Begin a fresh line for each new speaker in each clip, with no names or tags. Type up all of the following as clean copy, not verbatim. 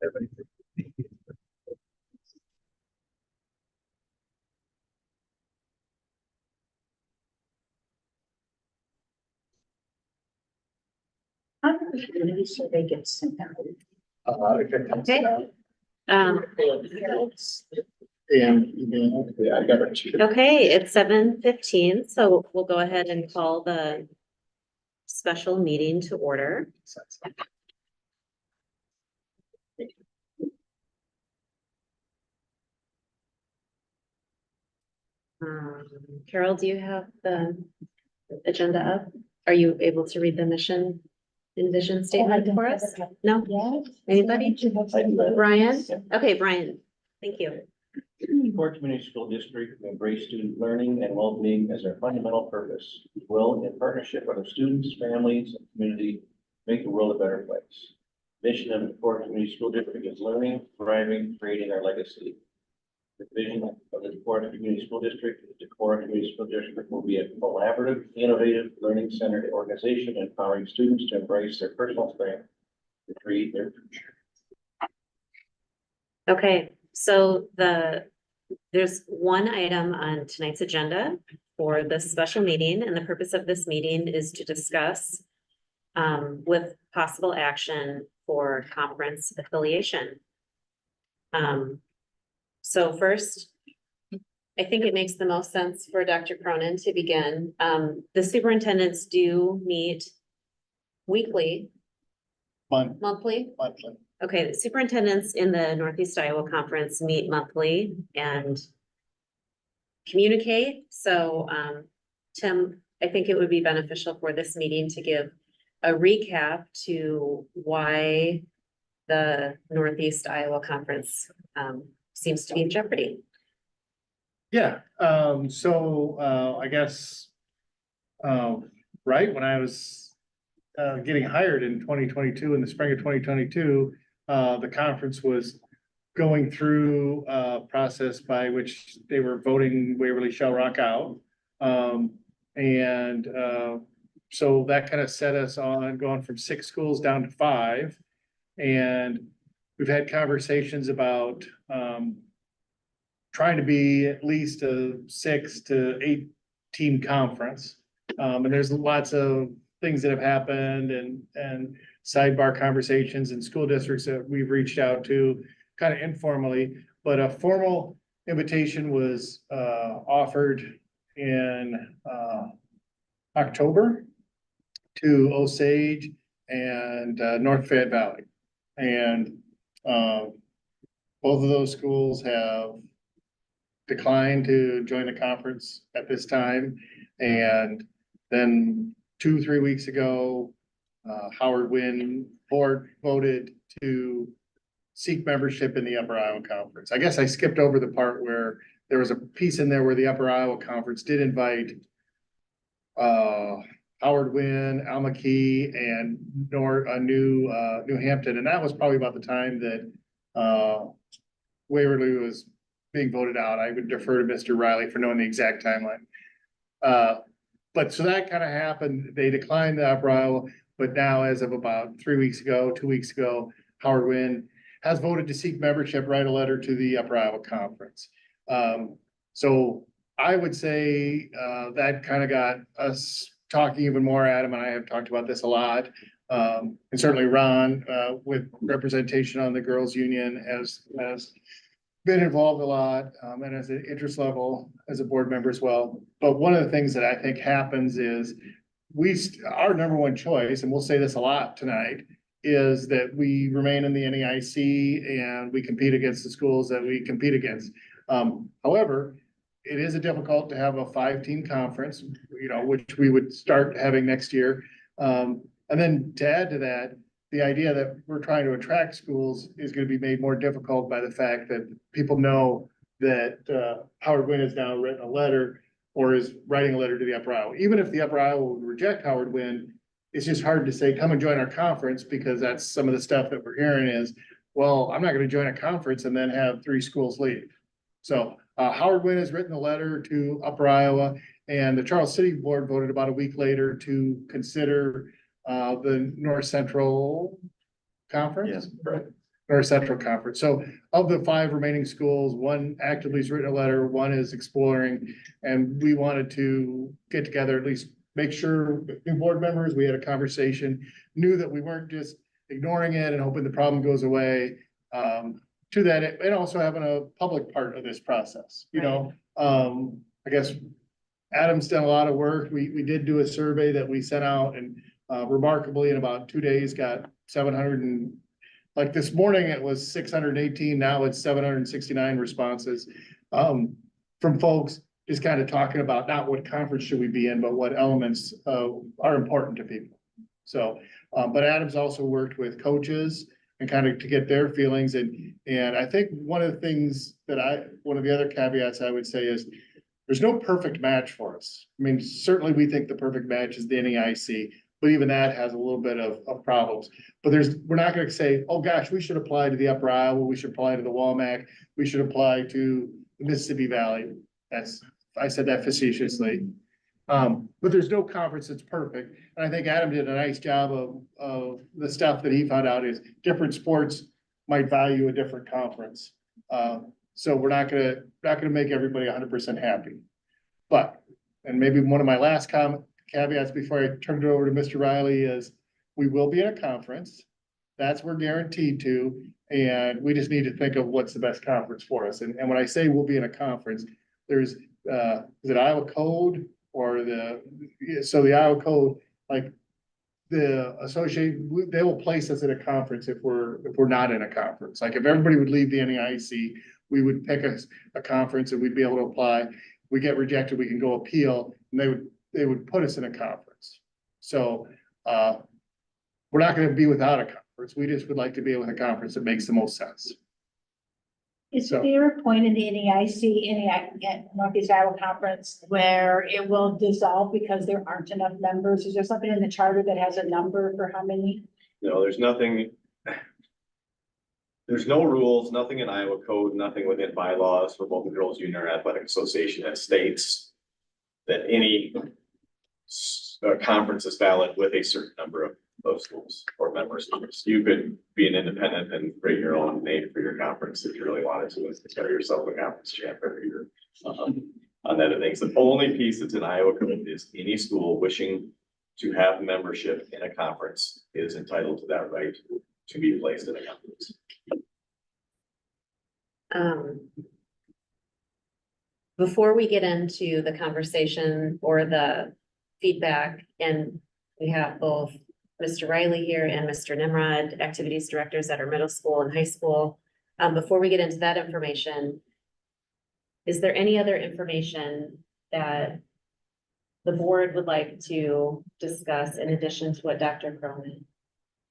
How do the community survey get sent out?
Okay.
Yeah, I got it.
Okay, it's 7:15, so we'll go ahead and call the special meeting to order. Carol, do you have the agenda up? Are you able to read the mission and vision statement for us? No? Anybody? Brian? Okay, Brian, thank you.
Decorah Community School District embrace student learning and well-being as their fundamental purpose. Will, in partnership with our students, families, and community, make the world a better place. Mission of the Decorah Community School District is learning, thriving, creating our legacy. The vision of the Decorah Community School District, the Decorah Community School District will be a collaborative, innovative, learning-centered organization empowering students to embrace their personal strength to create their future.
Okay, so there's one item on tonight's agenda for this special meeting, and the purpose of this meeting is to discuss with possible action for conference affiliation. So first, I think it makes the most sense for Dr. Cronin to begin. The superintendents do meet weekly, monthly. Okay, the superintendents in the Northeast Iowa Conference meet monthly and communicate. So, Tim, I think it would be beneficial for this meeting to give a recap to why the Northeast Iowa Conference seems to be in jeopardy.
Yeah, I guess, right when I was getting hired in 2022, in the spring of 2022, the conference was going through a process by which they were voting Waverly Shell Rock out. So that kind of set us on going from 6 schools down to 5. And we've had conversations about trying to be at least a 6 to 8 team conference. And there's lots of things that have happened and sidebar conversations and school districts that we've reached out to kind of informally, but a formal invitation was offered in October to Osage and North Fayette Valley. And both of those schools have declined to join the conference at this time. And then 2-3 weeks ago, Howard Wynn board voted to seek membership in the Upper Iowa Conference. I guess I skipped over the part where there was a piece in there where the Upper Iowa Conference did invite Howard Wynn, Alma Key, and New Hampton. And that was probably about the time that Waverly was being voted out. I would defer to Mr. Riley for knowing the exact timeline. But so that kind of happened. They declined the Upper Iowa, but now as of about 2 weeks ago, Howard Wynn has voted to seek membership, write a letter to the Upper Iowa Conference. So I would say that kind of got us talking even more. Adam and I have talked about this a lot. And certainly Ron, with representation on the girls' union, has been involved a lot, and as an interest level as a board member as well. But one of the things that I think happens is our number one choice, and we'll say this a lot tonight, is that we remain in the NEIC and we compete against the schools that we compete against. However, it is difficult to have a 5-team conference, which we would start having next year. And then to add to that, the idea that we're trying to attract schools is going to be made more difficult by the fact that people know that Howard Wynn has now written a letter or is writing a letter to the Upper Iowa. Even if the Upper Iowa would reject Howard Wynn, it's just hard to say, come and join our conference, because that's some of the stuff that we're hearing is, well, I'm not going to join a conference and then have 3 schools leave. So Howard Wynn has written a letter to Upper Iowa, and the Charles City Board voted about a week later to consider the North Central Conference.
Yeah.
North Central Conference. So of the 5 remaining schools, one actively has written a letter, one is exploring. And we wanted to get together, at least make sure new board members, we had a conversation, knew that we weren't just ignoring it and hoping the problem goes away. To that, and also having a public part of this process, you know, I guess Adam's done a lot of work. We did do a survey that we sent out and remarkably in about 2 days got 700 and like this morning it was 618. Now it's 769 responses from folks just kind of talking about not what conference should we be in, but what elements are important to people. So, but Adam's also worked with coaches and kind of to get their feelings. And I think one of the things that one of the other caveats I would say is there's no perfect match for us. I mean, certainly we think the perfect match is the NEIC, but even that has a little bit of problems. But we're not going to say, oh gosh, we should apply to the Upper Iowa, we should apply to the Walmack, we should apply to the Mississippi Valley. I said that facetiously. But there's no conference that's perfect. And I think Adam did a nice job of the stuff that he found out is different sports might value a different conference. So we're not gonna make everybody 100% happy. But, and maybe one of my last caveats before I turn it over to Mr. Riley is we will be in a conference. That's we're guaranteed to, and we just need to think of what's the best conference for us. And when I say we'll be in a conference, there's, is it Iowa Code? Or the Iowa Code, like the association, they will place us at a conference if we're not in a conference. Like if everybody would leave the NEIC, we would pick a conference and we'd be able to apply. We get rejected, we can go appeal, and they would put us in a conference. So we're not going to be without a conference. We just would like to be with a conference that makes the most sense.
Is there a point in the NEIC, Northeast Iowa Conference, where it will dissolve because there aren't enough members? Is there something in the charter that has a number for how many?
No, there's nothing. There's no rules, nothing in Iowa code, nothing within bylaws for both the Girls Junior Athletic Association that states that any conference is valid with a certain number of schools or members. You could be an independent and create your own name for your conference if you really wanted to, and declare yourself a conference champ every year. On that things, the only piece that's in Iowa code is any school wishing to have membership in a conference is entitled to that right to be placed in a conference.
Before we get into the conversation or the feedback, and we have both Mr. Riley here and Mr. Nimrod, activities directors at our middle school and high school. Before we get into that information, is there any other information that the board would like to discuss in addition to what Dr. Cronin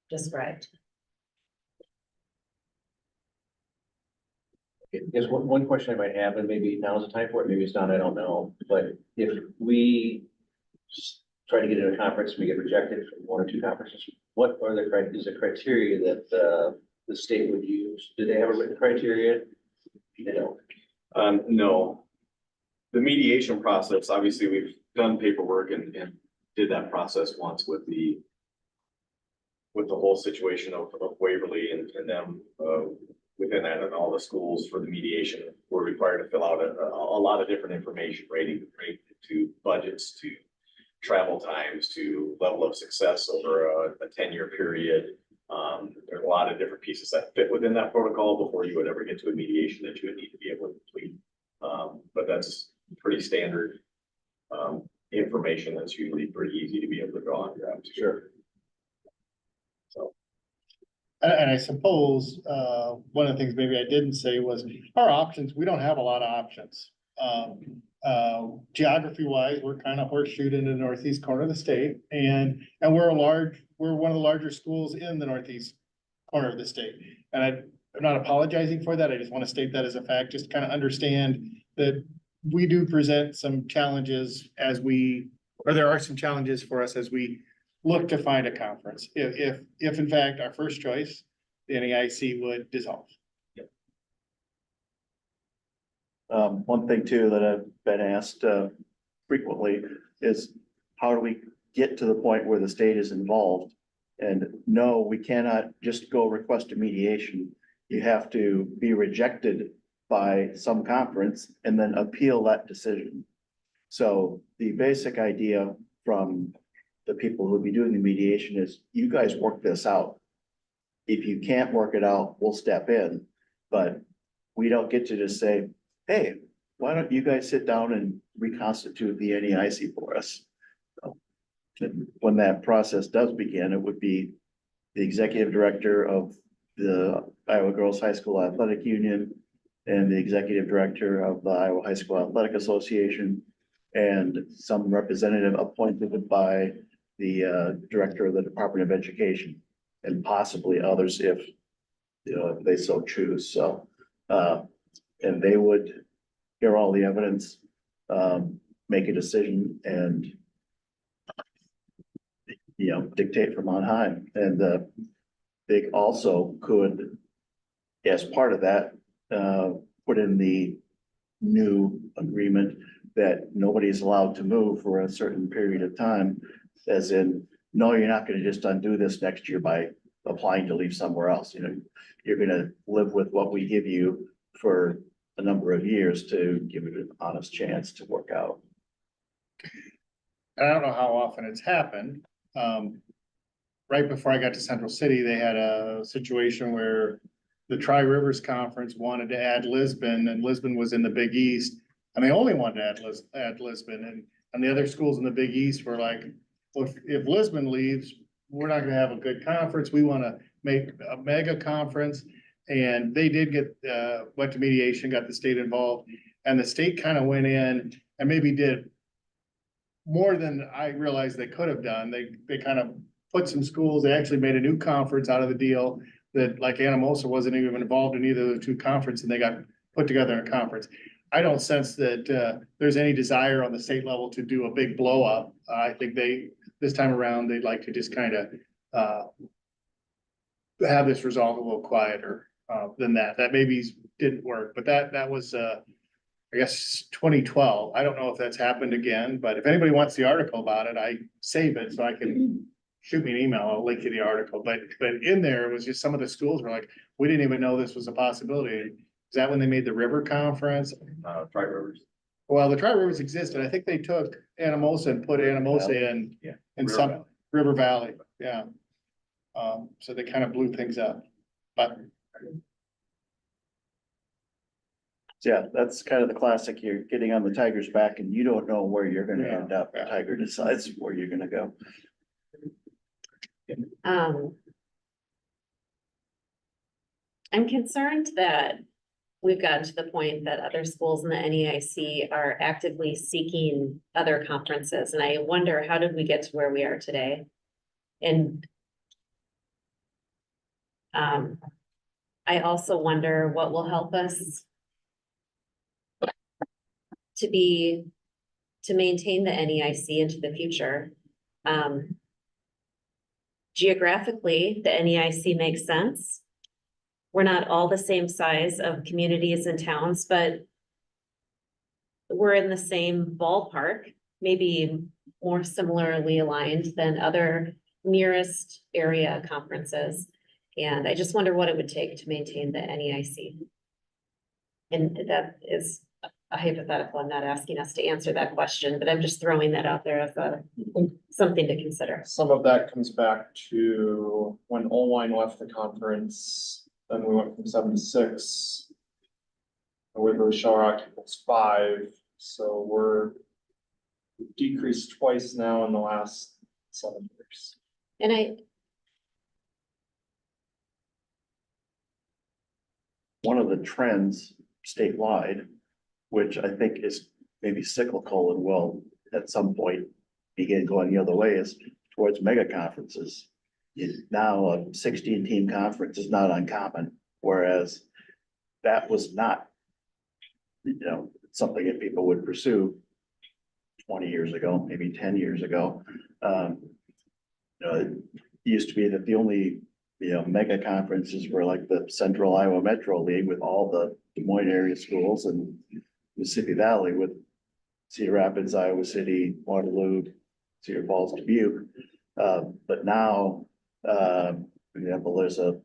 described?
There's one question I might have, and maybe now's the time for it, maybe it's not, I don't know. But if we try to get into a conference, we get rejected from 1 or 2 conferences, what are the criteria that the state would use? Do they have a written criteria? They don't.
No. The mediation process, obviously, we've done paperwork and did that process once with the whole situation of Waverly and them within that, and all the schools for the mediation were required to fill out a lot of different information, rating to budgets, to travel times, to level of success over a 10-year period. There's a lot of different pieces that fit within that protocol before you would ever get to a mediation that you would need to be able to complete. But that's pretty standard information that's usually pretty easy to be able to draw on your app.
Sure.
So, and I suppose one of the things maybe I didn't say was our options. We don't have a lot of options. Geography wise, we're kind of horseshoed in the northeast corner of the state, and we're one of the larger schools in the northeast corner of the state. And I'm not apologizing for that. I just want to state that as a fact, just kind of understand that we do present some challenges there are some challenges for us as we look to find a conference. If in fact our first choice, the NEIC would dissolve.
One thing too that I've been asked frequently is how do we get to the point where the state is involved? And no, we cannot just go request a mediation. you have to be rejected by some conference and then appeal that decision. So the basic idea from the people who will be doing the mediation is you guys work this out. If you can't work it out, we'll step in, but we don't get to just say, hey, why don't you guys sit down and reconstitute the NEIC for us? So, when that process does begin, it would be the executive director of the Iowa Girls High School Athletic Union and the executive director of the Iowa High School Athletic Association and some representative appointed by the director of the Department of Education and possibly others if, you know, if they so choose. So, and they would hear all the evidence, make a decision and, you know, dictate from on high. And they also could, as part of that, put in the new agreement that nobody's allowed to move for a certain period of time. As in, no, you're not gonna just undo this next year by applying to leave somewhere else. You know, you're gonna live with what we give you for a number of years to give it an honest chance to work out.
I don't know how often it's happened. Right before I got to Central City, they had a situation where the Tri-Rivers Conference wanted to add Lisbon, and Lisbon was in the Big East. And they only wanted to add Lisbon, and the other schools in the Big East were like, well, if Lisbon leaves, we're not gonna have a good conference. We wanna make a mega conference. And they did get, went to mediation, got the state involved, and the state kind of went in and maybe did more than I realized they could have done. They kind of put some schools, they actually made a new conference out of the deal that like Anamosa wasn't even involved in either of the two conferences, and they got put together in a conference. I don't sense that there's any desire on the state level to do a big blow up. I think this time around, they'd like to just kind of have this resolved a little quieter than that. That maybe didn't work, but that was I guess 2012. I don't know if that's happened again, but if anybody wants the article about it, I save it so I can shoot me an email. I'll link you the article. But in there, it was just some of the schools were like, we didn't even know this was a possibility. Is that when they made the River Conference?
Tri-Rivers.
Well, the Tri-Rivers existed. I think they took Anamosa and put Anamosa in,
Yeah.
in
River
some
Valley.
River Valley, yeah. So they kind of blew things up, but
Yeah, that's kind of the classic. You're getting on the tiger's back and you don't know where you're gonna end up. The tiger decides where you're gonna go.
I'm concerned that we've gotten to the point that other schools in the NEIC are actively seeking other conferences, and I wonder, how did we get to where we are today? And I also wonder what will help us to maintain the NEIC into the future. Geographically, the NEIC makes sense. We're not all the same size of communities and towns, but we're in the same ballpark, maybe more similarly aligned than other nearest area conferences. And I just wonder what it would take to maintain the NEIC. And that is a hypothetical. I'm not asking us to answer that question, but I'm just throwing that out there as something to consider.
Some of that comes back to when Olwine left the conference, then we went from 7 to 6. And Waverly Shell equals 5, so we're decreased twice now in the last 7 years.
And
One of the trends statewide, which I think is maybe cyclical and will at some point begin going the other way, is towards mega conferences. Now a 16-team conference is not uncommon, whereas that was not, you know, something that people would pursue 20 years ago, maybe 10 years ago. It used to be that the only, mega conferences were like the Central Iowa Metro League with all the Des Moines area schools and Mississippi Valley with Cedar Rapids, Iowa City, Waterloo, Cedar Falls, Dubuque. But now, for example, there's a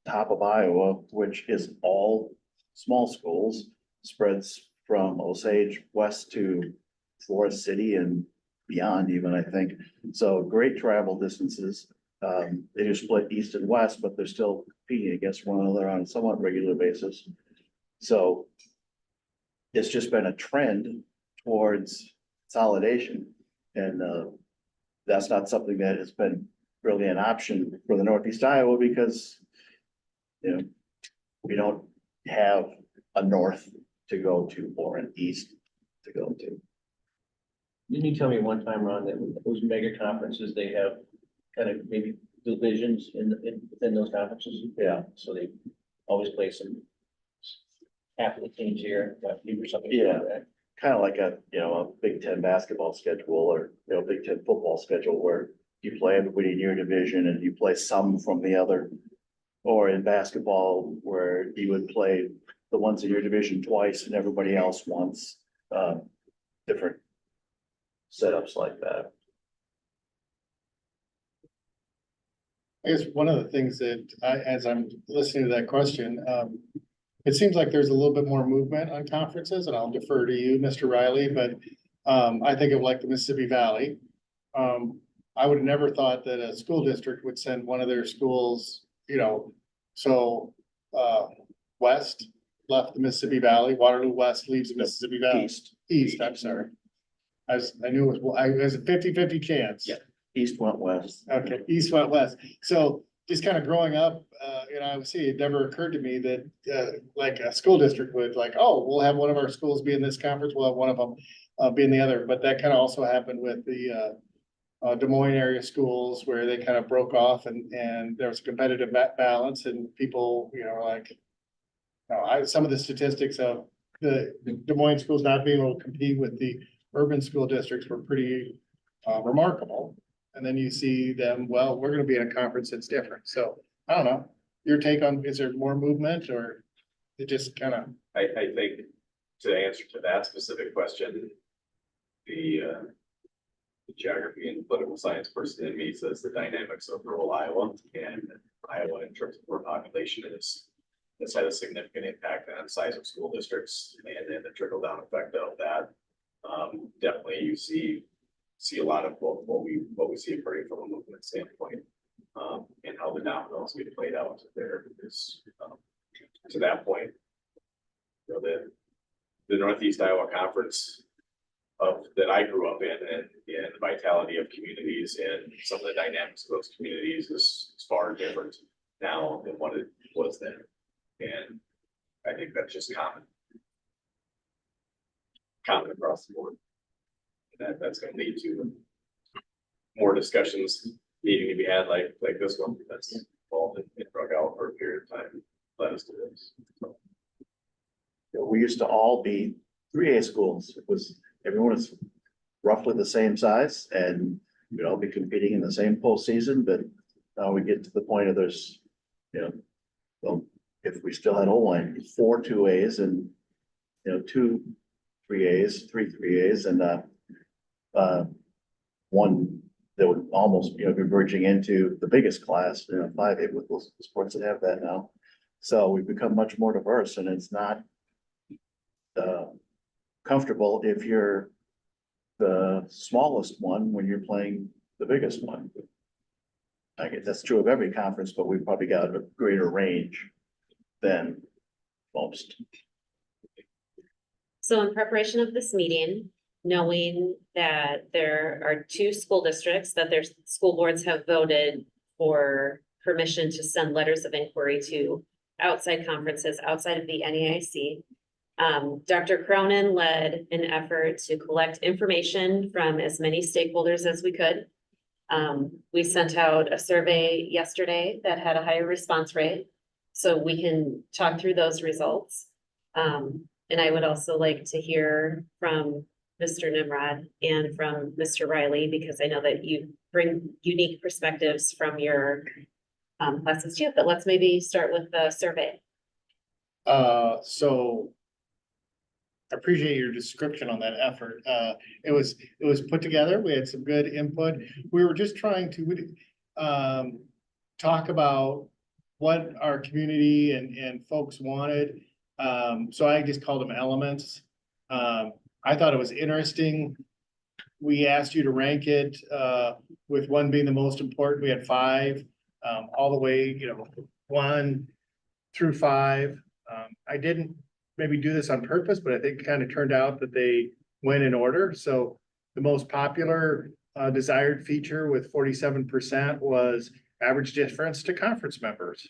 top of Iowa, which is all small schools, spreads from Osage west to Forest City and beyond even, I think. So great travel distances. They just split east and west, but they're still competing against one another on a somewhat regular basis. So it's just been a trend towards consolidation. And that's not something that has been really an option for the Northeast Iowa because, you know, we don't have a north to go to or an east to go to.
Didn't you tell me one time, Ron, that with those mega conferences, they have kind of maybe divisions within those conferences?
Yeah.
So they always play some half of the teams here, or something.
Yeah.
Like that.
Kind of like a, you know, a Big Ten basketball schedule or, you know, Big Ten football schedule where you play everybody in your division and you play some from the other. Or in basketball where you would play the ones in your division twice and everybody else once, different setups like that.
I guess one of the things that as I'm listening to that question, it seems like there's a little bit more movement on conferences, and I'll defer to you, Mr. Riley, but I think of like the Mississippi Valley. I would have never thought that a school district would send one of their schools, so West left the Mississippi Valley, Waterloo West leaves the Mississippi Valley. East, I'm sorry. I knew it was a 50-50 chance.
Yeah. East went west.
Okay, east went west. So just kind of growing up, I would see, it never occurred to me that, like a school district would like, oh, we'll have one of our schools be in this conference, we'll have one of them be in the other. But that kind of also happened with the Des Moines area schools where they kind of broke off and there was a competitive balance and people, some of the statistics of the Des Moines schools not being able to compete with the urban school districts were pretty remarkable. And then you see them, well, we're gonna be in a conference that's different. So I don't know, your take on, is there more movement or it just kind of?
I think to answer to that specific question, the geography and political science person in me says the dynamics of rural Iowa and Iowa in terms of where population is. It's had a significant impact on size of school districts and then the trickle down effect of that. Definitely you see a lot of what we see occurring from a movement standpoint, and how the dominoes get played out there is, to that point, the Northeast Iowa Conference that I grew up in and the vitality of communities and some of the dynamics of those communities is far different now than what it was then. And I think that's just common across the board. That's going to lead to more discussions needing to be had like this one that's involved in drug out for a period of time. Led us to this. So.
We used to all be 3A schools. Everyone was roughly the same size and we'd all be competing in the same postseason, but now we get to the point of there's, well, if we still had O-line, 4 2As and, 2 3As, 3 3As and, one that would almost, be verging into the biggest class, 5A with those sports that have that now. So we've become much more diverse and it's not comfortable if you're the smallest one when you're playing the biggest one. I guess that's true of every conference, but we've probably got a greater range than most.
So in preparation of this meeting, knowing that there are 2 school districts that their school boards have voted for permission to send letters of inquiry to outside conferences outside of the NEIC. Dr. Cronin led an effort to collect information from as many stakeholders as we could. We sent out a survey yesterday that had a higher response rate, so we can talk through those results. And I would also like to hear from Mr. Nimrod and from Mr. Riley, because I know that you bring unique perspectives from your classes too, but let's maybe start with the survey.
So I appreciate your description on that effort. It was put together. We had some good input. We were just trying to talk about what our community and folks wanted. So I just called them elements. I thought it was interesting. We asked you to rank it, with one being the most important. We had five, all the way, 1 through 5. I didn't maybe do this on purpose, but I think it kind of turned out that they went in order. So the most popular desired feature with 47% was average difference to conference members.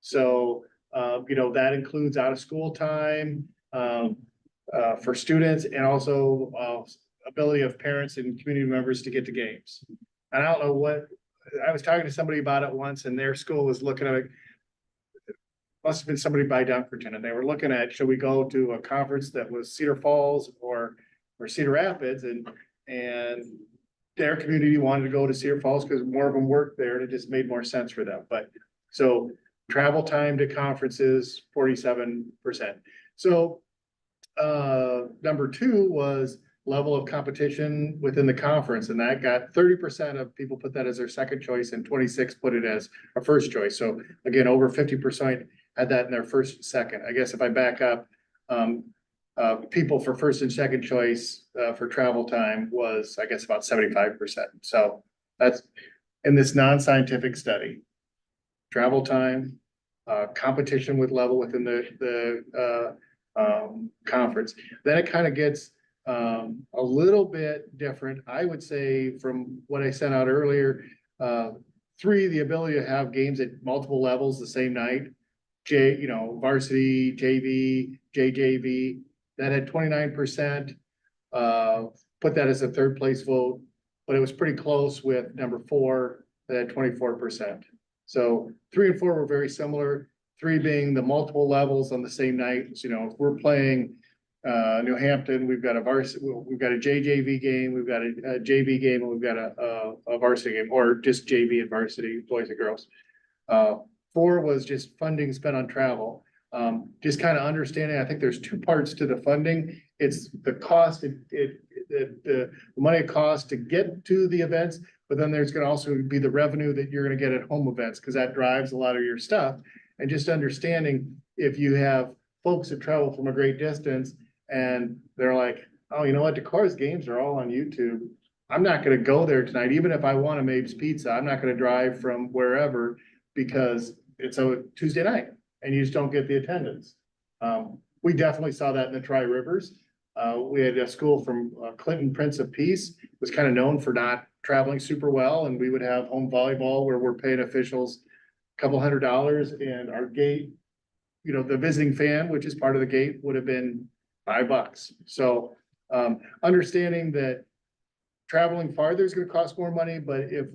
So, that includes out of school time for students, and also ability of parents and community members to get to games. And I don't know what, I was talking to somebody about it once, and their school was looking at it. Must have been somebody by Dunkerton, and they were looking at, should we go to a conference that was Cedar Falls or Cedar Rapids, and their community wanted to go to Cedar Falls because more of them worked there, and it just made more sense for them. But so travel time to conferences, 47%. So number 2 was level of competition within the conference, and that got 30% of people put that as their second choice, and 26 put it as a first choice. So again, over 50% had that in their first, second. I guess if I back up, people for first and second choice for travel time was, I guess, about 75%. So that's in this non-scientific study. Travel time, competition with level within the conference. Then it kind of gets a little bit different, I would say, from what I sent out earlier. 3, the ability to have games at multiple levels the same night. Varsity, JV, JJV, that had 29%. Put that as a third place vote, but it was pretty close with number 4 that had 24%. So 3 and 4 were very similar. 3 being the multiple levels on the same night. So, if we're playing New Hampton, we've got a varsity, we've got a JJV game, we've got a JV game, and we've got a varsity game, or just JV and varsity, boys and girls. 4 was just funding spent on travel. Just kind of understanding, I think there's 2 parts to the funding. It's the cost, the money it costs to get to the events, but then there's gonna also be the revenue that you're gonna get at home events, because that drives a lot of your stuff. And just understanding, if you have folks that travel from a great distance and they're like, oh, you know what, Decorah's games are all on YouTube. I'm not gonna go there tonight, even if I want a Mabe's Pizza. I'm not gonna drive from wherever because it's a Tuesday night and you just don't get the attendance. We definitely saw that in the Tri-Rivers. We had a school from Clinton, Prince of Peace, was kind of known for not traveling super well, and we would have home volleyball where we're paying officials a couple $100, and our gate, the visiting fan, which is part of the gate, would have been $5. So understanding that traveling farther is going to cost more money, but if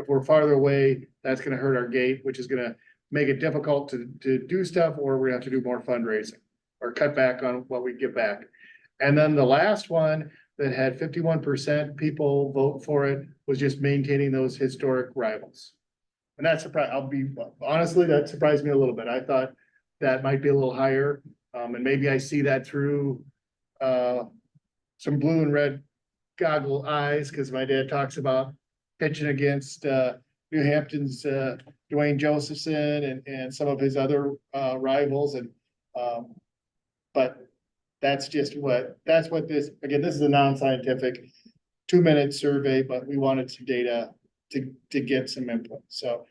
we're farther away, that's going to hurt our gate, which is going to make it difficult to do stuff, or we have to do more fundraising or cut back on what we give back. And then the last one that had 51% people vote for it was just maintaining those historic rivals. And that surprised, honestly, that surprised me a little bit. I thought that might be a little higher. And maybe I see that through some blue and red goggle eyes, because my dad talks about pitching against New Hampton's Dwayne Josephson and some of his other rivals. And but that's what this, again, this is a non-scientific 2-minute survey, but we wanted some data to get some input. So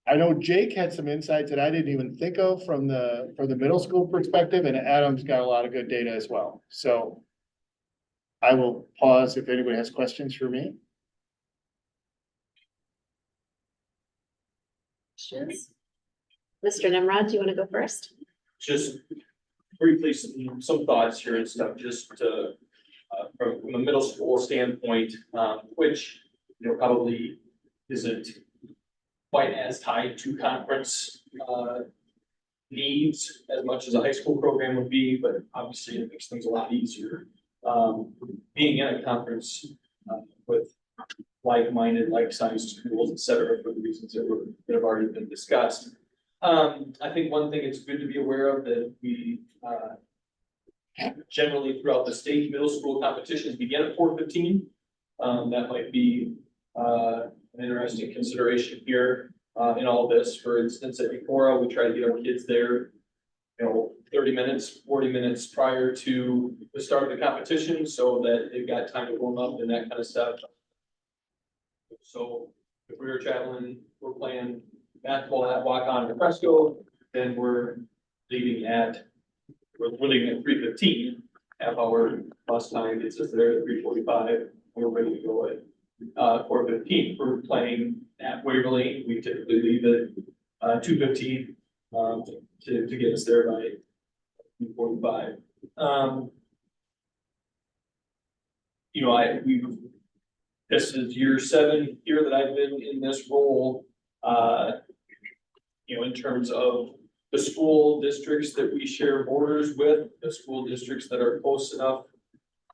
I know Jake had some insights that I didn't even think of from the middle school perspective, and Adam's got a lot of good data as well. So I will pause if anybody has questions for me.
Questions? Mr. Nimrod, do you want to go first?
Just briefly, some thoughts here and stuff, just to, from a middle school standpoint, which, probably isn't quite as tied to conference, needs as much as a high school program would be, but obviously it makes things a lot easier. Being in a conference, with like-minded, like-sized schools, et cetera, for the reasons that have already been discussed. I think one thing it's good to be aware of that we, generally throughout the state, middle school competitions begin at 4:15. That might be, an interesting consideration here. in all this. For instance, at Decorah, we try to get our kids there, 30 minutes, 40 minutes prior to the start of the competition so that they've got time to warm up and that kind of stuff. So if we were traveling, we're playing basketball at walk on in Fresco, then we're leaving at 3:15, half hour bus time, it's just there at 3:45, we're ready to go at 4:15. We're playing at Waverly, we typically leave at 2:15 to get us there by 2:45. This is year 7 here that I've been in this role, in terms of the school districts that we share borders with, the school districts that are close enough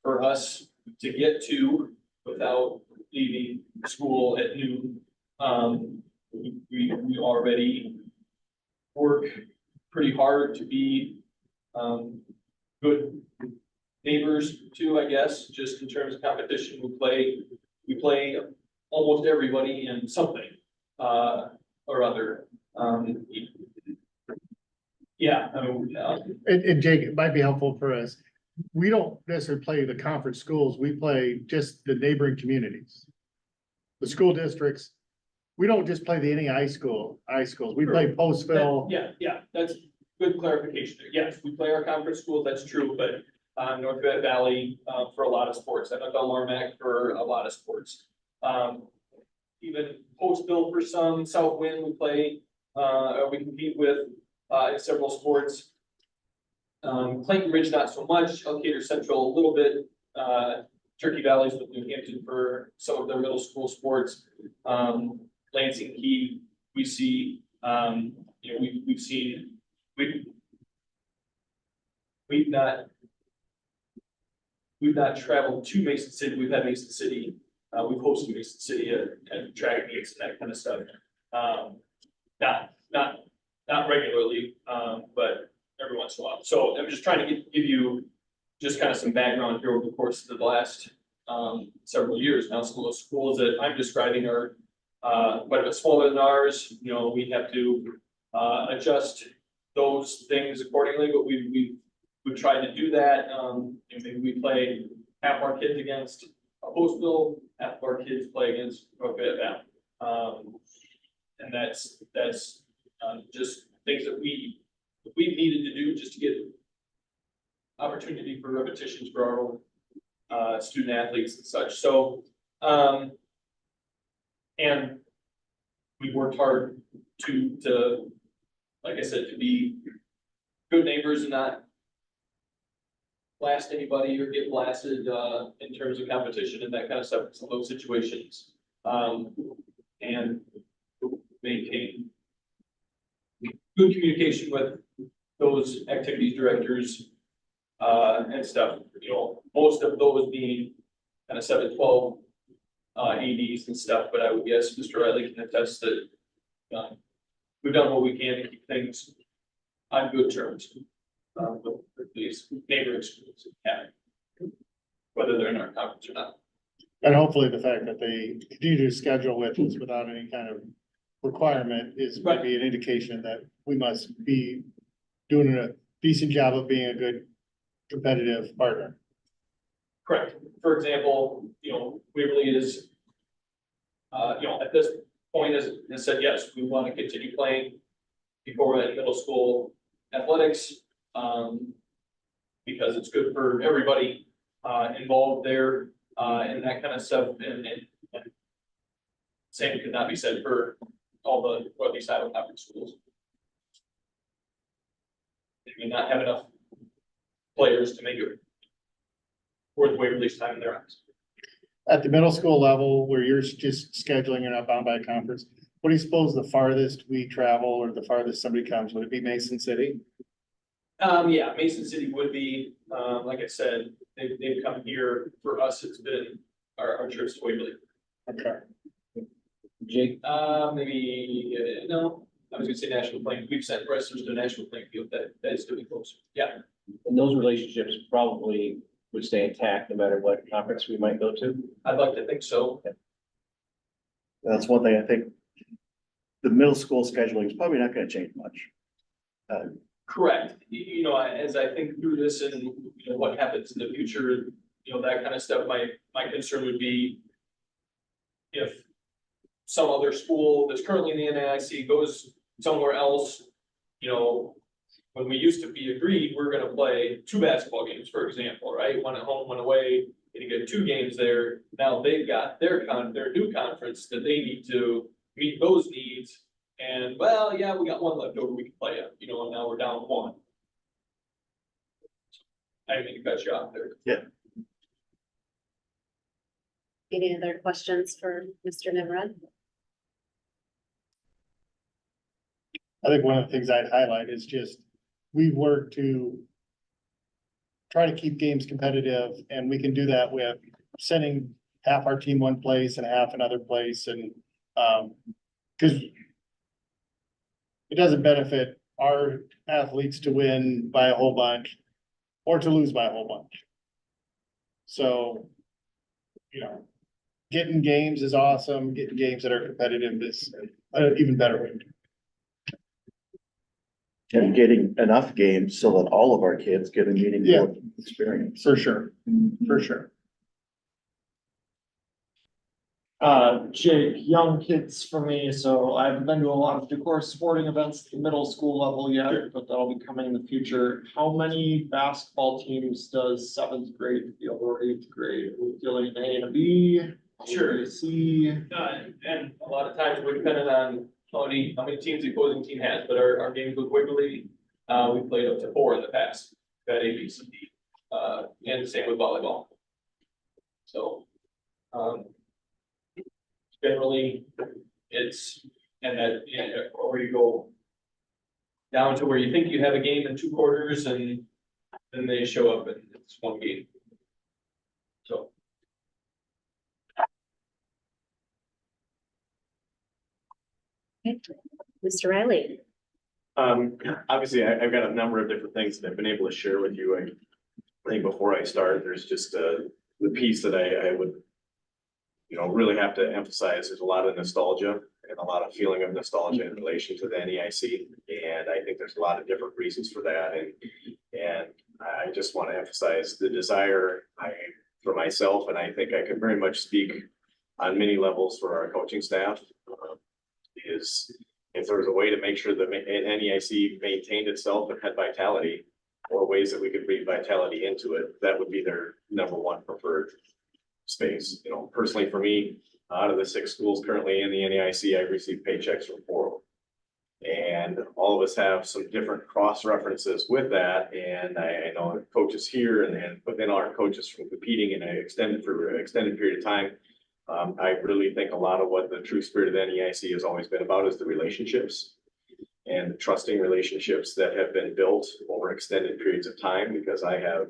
for us to get to without leaving school at noon. We already work pretty hard to be, good neighbors too, I guess, just in terms of competition. We play almost everybody in something, or other. Yeah, I mean,
And Jake, it might be helpful for us. We don't necessarily play the conference schools, we play just the neighboring communities. The school districts, we don't just play the NEI schools, we play Postville.
yeah, that's good clarification there. Yes, we play our conference schools, that's true, but North Valley, for a lot of sports, NFL Marmac for a lot of sports. Even Postville for some, Southwind we play, we compete with, in several sports. Clayton Ridge, not so much, Elkader Central a little bit, Turkey Valley's with New Hampton for some of their middle school sports. Lansing Key, we see, we've seen, we've not traveled to Mason City, we've had Mason City, we've hosted Mason City at track meets and that kind of stuff. Not regularly, but every once in a while. So I'm just trying to give you just kind of some background here over the course of the last several years. Now, some of those schools that I'm describing are quite a bit smaller than ours. We have to adjust those things accordingly, but we've tried to do that. Maybe we play half our kids against Postville, half of our kids play against North Valley. And that's just things that we've needed to do just to get opportunity for repetitions for our own student athletes and such. So, and we worked hard to, like I said, to be good neighbors and not blast anybody or get blasted in terms of competition and that kind of stuff, some of those situations. And maintain good communication with those activities directors and stuff, most of those being kind of 7-12 ADs and stuff, but I would guess Mr. Riley can attest that we've done what we can to keep things on good terms with these neighboring schools, whether they're in our conference or not.
And hopefully the fact that they continue to schedule with us without any kind of requirement is maybe an indication that we must be doing a decent job of being a good competitive partner.
Correct. For example, Waverly is, at this point has said, yes, we want to continue playing before in middle school athletics, because it's good for everybody involved there, and that kind of stuff. And same could not be said for all the Northeast Iowa Conference schools. They may not have enough players to make it worth Waverly's time in their eyes.
At the middle school level, where you're just scheduling, you're not bound by a conference, what do you suppose the farthest we travel or the farthest somebody comes? Would it be Mason City?
Yeah, Mason City would be, like I said, they've come here. For us, it's been our trips to Waverly.
Okay.
Jake,
Maybe, no, I was gonna say national playing, we've sent wrestlers to the national playing field, that is getting closer. Yeah,
and those relationships probably would stay intact no matter what conference we might go to.
I'd like to think so.
That's one thing I think. The middle middle school scheduling is probably not gonna change much.
Correct. You know, as I think through this and, you know, what happens in the future, you know, that kind of stuff, my concern would be if some other school that's currently in the NAIC goes somewhere else, you know, when we used to be agreed, we're gonna play 2 basketball games, for example, right? One at home, one away, and you get 2 games there. Now they've got their new conference that they need to meet those needs. And well, yeah, we got 1 left over, we can play it, you know, and now we're down 1. I didn't mean to cut you off there.
Any other questions for Mr. Nimrod?
I think one of the things I'd highlight is just, we work to try to keep games competitive, and we can do that with sending half our team one place and half another place, and, cause it doesn't benefit our athletes to win by a whole bunch or to lose by a whole bunch. So, you know, getting games is awesome, getting games that are competitive is even better.
And getting enough games so that all of our kids get a meaningful experience.
For sure, for sure.
Jake, young kids for me, so I haven't been to a lot of Decorah sporting events at the middle school level yet, but that'll be coming in the future. How many basketball teams does 7th grade field or 8th grade? Are we fielding an A and a B?
Sure.
A, C?
And a lot of times we're dependent on how many teams the opposing team has, but our games with Wiggly, we played up to 4 in the past, got A, B, C, D, and the same with volleyball. So, generally, it's, and that, yeah, or you go down to where you think you have a game in 2 quarters and then they show up and it's 1 game. So.
Mr. Riley?
Obviously, I've got a number of different things that I've been able to share with you. I think before I start, there's just the piece that I would, you know, really have to emphasize. There's a lot of nostalgia and a lot of feeling of nostalgia in relation to the NEIC. And I think there's a lot of different reasons for that. And I just want to emphasize the desire for myself, and I think I can very much speak on many levels for our coaching staff, is if there was a way to make sure that NEIC maintained itself and had vitality, or ways that we could breathe vitality into it, that would be their #1 preferred space. You know, personally for me, out of the 6 schools currently in the NEIC, I've received paychecks from 4 of them. And all of us have some different cross references with that. And I know coaches here and within our coaches from competing in an extended period of time. I really think a lot of what the true spirit of the NEIC has always been about is the relationships and the trusting relationships that have been built over extended periods of time, because I have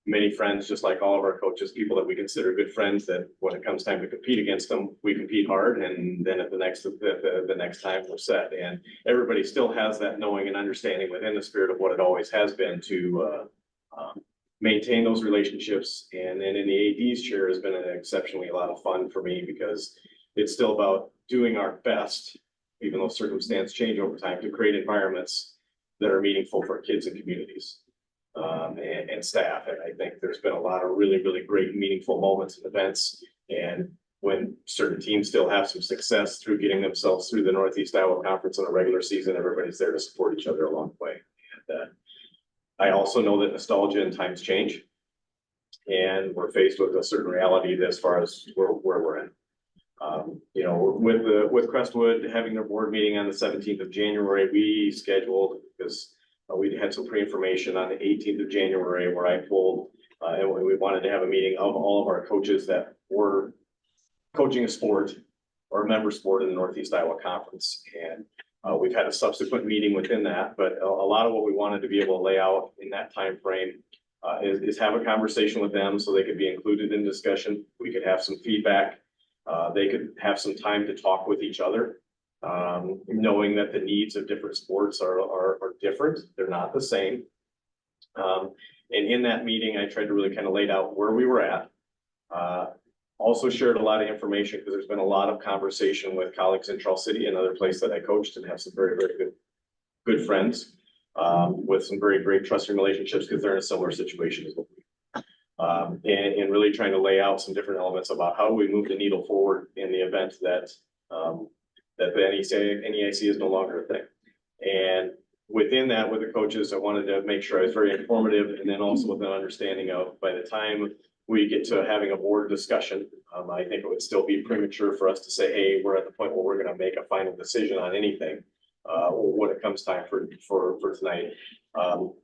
many friends, just like all of our coaches, people that we consider good friends, that when it comes time to compete against them, we compete hard. And then at the next time we're set. And everybody still has that knowing and understanding within the spirit of what it always has been to maintain those relationships. And then in the AD's chair has been an exceptionally a lot of fun for me, because it's still about doing our best, even though circumstances change over time, to create environments that are meaningful for kids and communities. And staff. And I think there's been a lot of really, really great, meaningful moments and events. And when certain teams still have some success through getting themselves through the Northeast Iowa Conference in a regular season, everybody's there to support each other along the way. And I also know that nostalgia and times change. And we're faced with a certain reality as far as where we're in. You know, with Crestwood having their board meeting on the 17th of January, we scheduled, because we had some pre-information on the 18th of January where I pulled, and we wanted to have a meeting of all of our coaches that were coaching a sport or a member sport in the Northeast Iowa Conference. And we've had a subsequent meeting within that, but a lot of what we wanted to be able to lay out in that time frame is have a conversation with them so they could be included in discussion. We could have some feedback. They could have some time to talk with each other. Knowing that the needs of different sports are different, they're not the same. And in that meeting, I tried to really kind of lay out where we were at, Also shared a lot of information because there's been a lot of conversation with colleagues in Charles City, another place that I coached and have some very, very good friends. With some very great trusting relationships because they're in a similar situation as what we. And really trying to lay out some different elements about how do we move the needle forward in the event that that the NEIC is no longer a thing. And within that, with the coaches, I wanted to make sure I was very informative and then also with an understanding of by the time we get to having a board discussion, I think it would still be premature for us to say, hey, we're at the point where we're going to make a final decision on anything. When it comes time for tonight,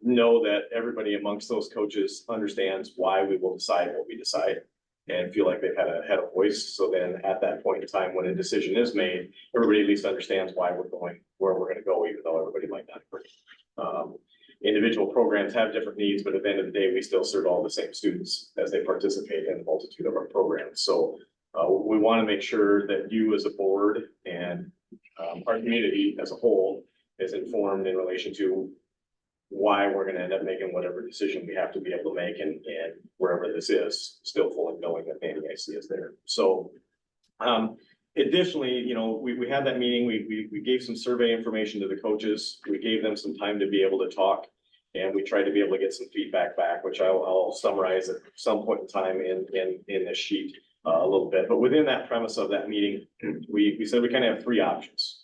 know that everybody amongst those coaches understands why we will decide what we decide and feel like they've had a voice. So then at that point in time, when a decision is made, everybody at least understands why we're going, where we're going to go, even though everybody might not agree. Individual programs have different needs, but at the end of the day, we still serve all the same students as they participate in a multitude of our programs. So we want to make sure that you as a board and our community as a whole is informed in relation to why we're going to end up making whatever decision we have to be able to make and wherever this is, still fully knowing that the NEIC is there. So additionally, you know, we had that meeting, we gave some survey information to the coaches, we gave them some time to be able to talk, and we tried to be able to get some feedback back, which I'll summarize at some point in time in this sheet a little bit. But within that premise of that meeting, we said we kind of have three options.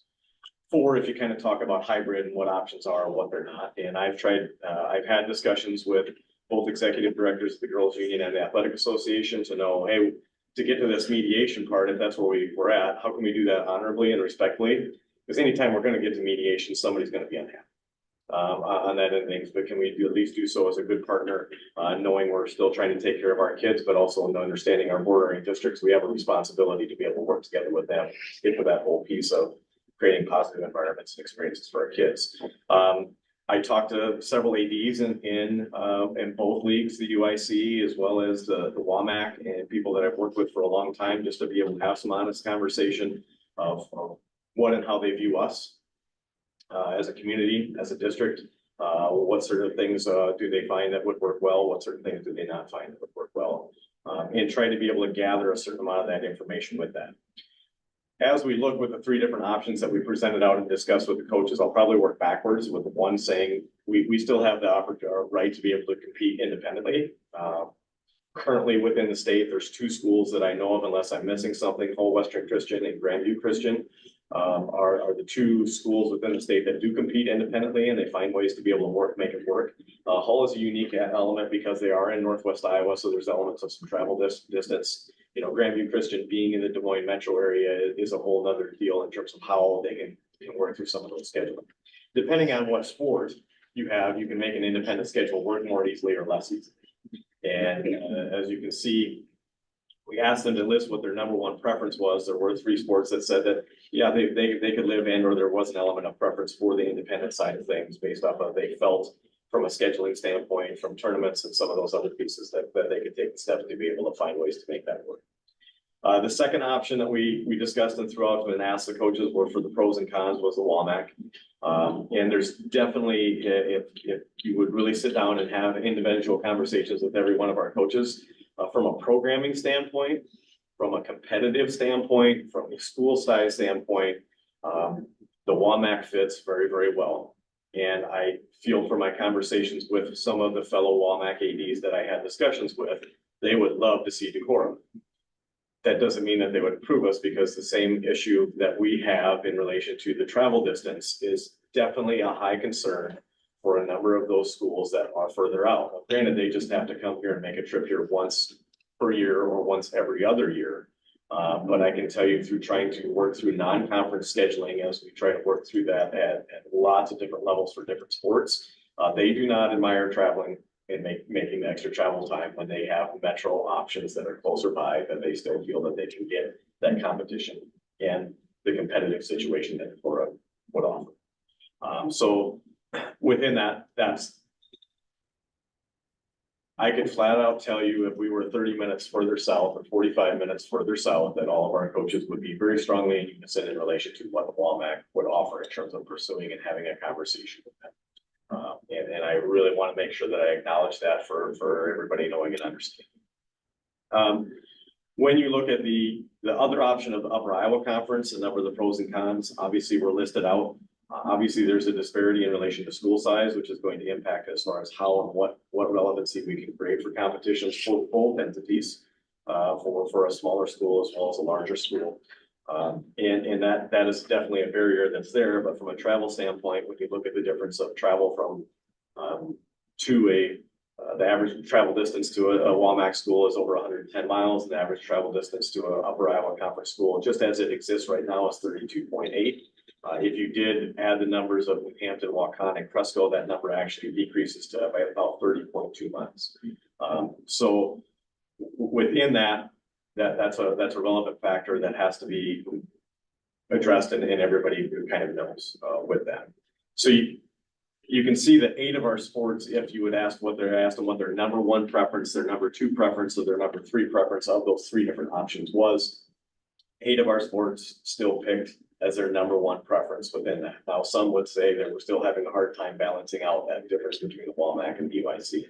Four, if you kind of talk about hybrid and what options are and what they're not. And I've had discussions with both executive directors of the Girls Union and the Athletic Association to know, hey, to get to this mediation part, if that's where we're at, how can we do that honorably and respectfully? Because anytime we're going to get to mediation, somebody's going to be unhappy on that end of things. But can we at least do so as a good partner, knowing we're still trying to take care of our kids, but also understanding our bordering districts, we have a responsibility to be able to work together with them, get to that whole piece of creating positive environments and experiences for our kids. I talked to several ADs in both leagues, the UIC as well as the WAMAC, and people that I've worked with for a long time, just to be able to have some honest conversation of what and how they view us as a community, as a district. What sort of things do they find that would work well? What certain things do they not find that would work well? And try to be able to gather a certain amount of that information with that. As we look with the three different options that we presented out and discussed with the coaches, I'll probably work backwards with the one saying we still have the right to be able to compete independently. Currently within the state, there's two schools that I know of, unless I'm missing something, Hull Western Christian and Grandview Christian are the two schools within the state that do compete independently, and they find ways to be able to make it work. Hull is a unique element because they are in Northwest Iowa, so there's elements of some travel distance. You know, Grandview Christian being in the Des Moines metro area is a whole other deal in terms of how they can work through some of those scheduling. Depending on what sport you have, you can make an independent schedule work more easily or less easily. And as you can see, we asked them to list what their number one preference was. There were three sports that said that, yeah, they could live in, or there was an element of preference for the independent side of things based off of they felt from a scheduling standpoint, from tournaments and some of those other pieces that they could take the steps to be able to find ways to make that work. The second option that we discussed and threw out and asked the coaches were for the pros and cons was the WAMAC. And there's definitely, if you would really sit down and have individual conversations with every one of our coaches, from a programming standpoint, from a competitive standpoint, from a school size standpoint, the WAMAC fits very, very well. And I feel from my conversations with some of the fellow WAMAC ADs that I had discussions with, they would love to see Decorah. That doesn't mean that they would approve us, because the same issue that we have in relation to the travel distance is definitely a high concern for a number of those schools that are further out. Now, granted, they just have to come here and make a trip here once per year or once every other year. But I can tell you through trying to work through non-conference scheduling as we try to work through that at lots of different levels for different sports, they do not admire traveling and making the extra travel time when they have metro options that are closer by, that they still feel that they can get that competition and the competitive situation that Decorah would offer. So within that, I could flat out tell you if we were 30 minutes further south or 45 minutes further south, that all of our coaches would be very strongly in unison in relation to what the WAMAC would offer in terms of pursuing and having a conversation with them. And I really want to make sure that I acknowledge that for everybody knowing and understanding. When you look at the other option of the Upper Iowa Conference, a number of the pros and cons, obviously were listed out. Obviously, there's a disparity in relation to school size, which is going to impact as far as how and what relevancy we can create for competitions for both entities. For a smaller school as well as a larger school. And that is definitely a barrier that's there, but from a travel standpoint, when you look at the difference of travel from the average travel distance to a WAMAC school is over 110 miles, and the average travel distance to an Upper Iowa Conference school, just as it exists right now, is 32.8. If you did add the numbers of New Hampton, Waukon, and Cresco, that number actually decreases to by about 30.2 miles. So within that's a relevant factor that has to be addressed, and everybody kind of knows with that. So you can see that 8 of our sports, if you would ask what they're asked and what their number 1 preference, their number 2 preference, or their number 3 preference of those 3 different options was, 8 of our sports still picked as their number 1 preference within that. Now, some would say that we're still having a hard time balancing out that difference between the WAMAC and UIC.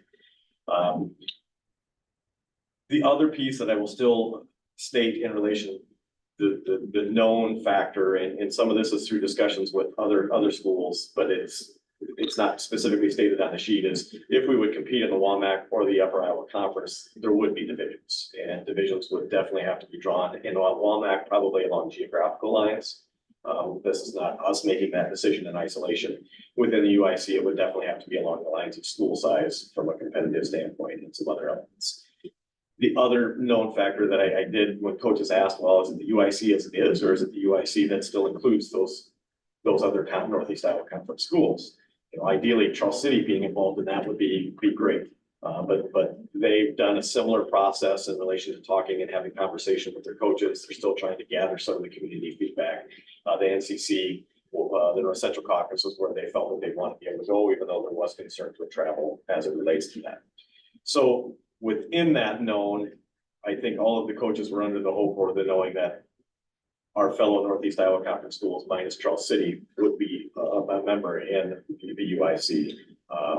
The other piece that I will still state in relation the known factor, and some of this is through discussions with other schools, but it's not specifically stated on the sheet, is if we would compete in the WAMAC or the Upper Iowa Conference, there would be divisions, and divisions would definitely have to be drawn in WAMAC, probably along geographical lines. This is not us making that decision in isolation. Within the UIC, it would definitely have to be along the lines of school size from a competitive standpoint and some other elements. The other known factor that I did when coaches asked, well, is it the UIC as it is, or is it the UIC that still includes those other Northeast Iowa Conference schools? You know, ideally, Charles City being involved in that would be great. But they've done a similar process in relation to talking and having conversation with their coaches. They're still trying to gather some of the community feedback. The NCC, the North Central Caucus, was where they felt that they wanted to be able to go, even though there was concerns with travel as it relates to that. So within that known, I think all of the coaches were under the hope or the knowing that our fellow Northeast Iowa Conference schools minus Charles City would be a member in the UIC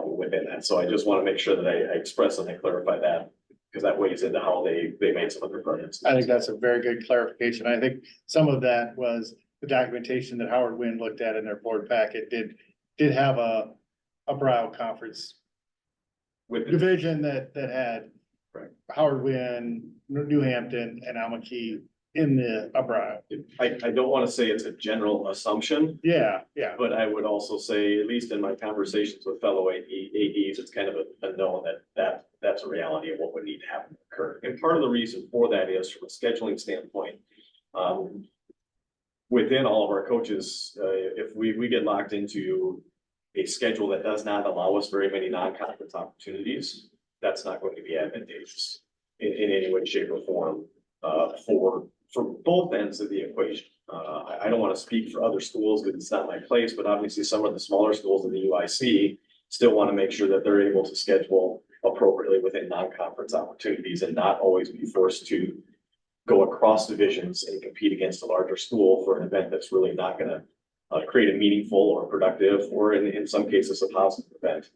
within that. So I just want to make sure that I express and I clarify that, because that weighs into how they made some of their preferences.
I think that's a very good clarification. I think some of that was the documentation that Howard Wynn looked at in their board packet did have a Upper Iowa Conference
With the
division that had
Right.
Howard Wynn, New Hampton, and Almaquee in the Upper Iowa.
I don't want to say it's a general assumption,
Yeah.
but I would also say, at least in my conversations with fellow ADs, it's kind of a known that's a reality of what would need to happen to occur. And part of the reason for that is from a scheduling standpoint. Within all of our coaches, if we get locked into a schedule that does not allow us very many non-conference opportunities, that's not going to be advantageous in any way, shape, or form for both ends of the equation. I don't want to speak for other schools because it's not my place, but obviously some of the smaller schools in the UIC still want to make sure that they're able to schedule appropriately within non-conference opportunities and not always be forced to go across divisions and compete against a larger school for an event that's really not going to create a meaningful or productive, or in some cases, a positive event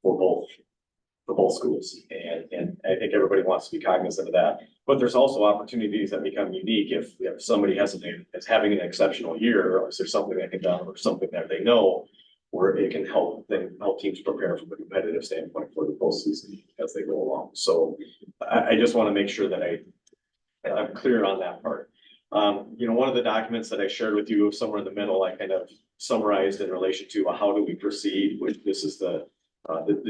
for both schools. And I think everybody wants to be cognizant of that. But there's also opportunities that become unique if somebody is having an exceptional year, or is there something that can done or something that they know where it can help teams prepare from a competitive standpoint for the postseason as they go along. So I just want to make sure that I'm clear on that part. One of the documents that I shared with you somewhere in the middle, I kind of summarized in relation to how do we proceed, which this is the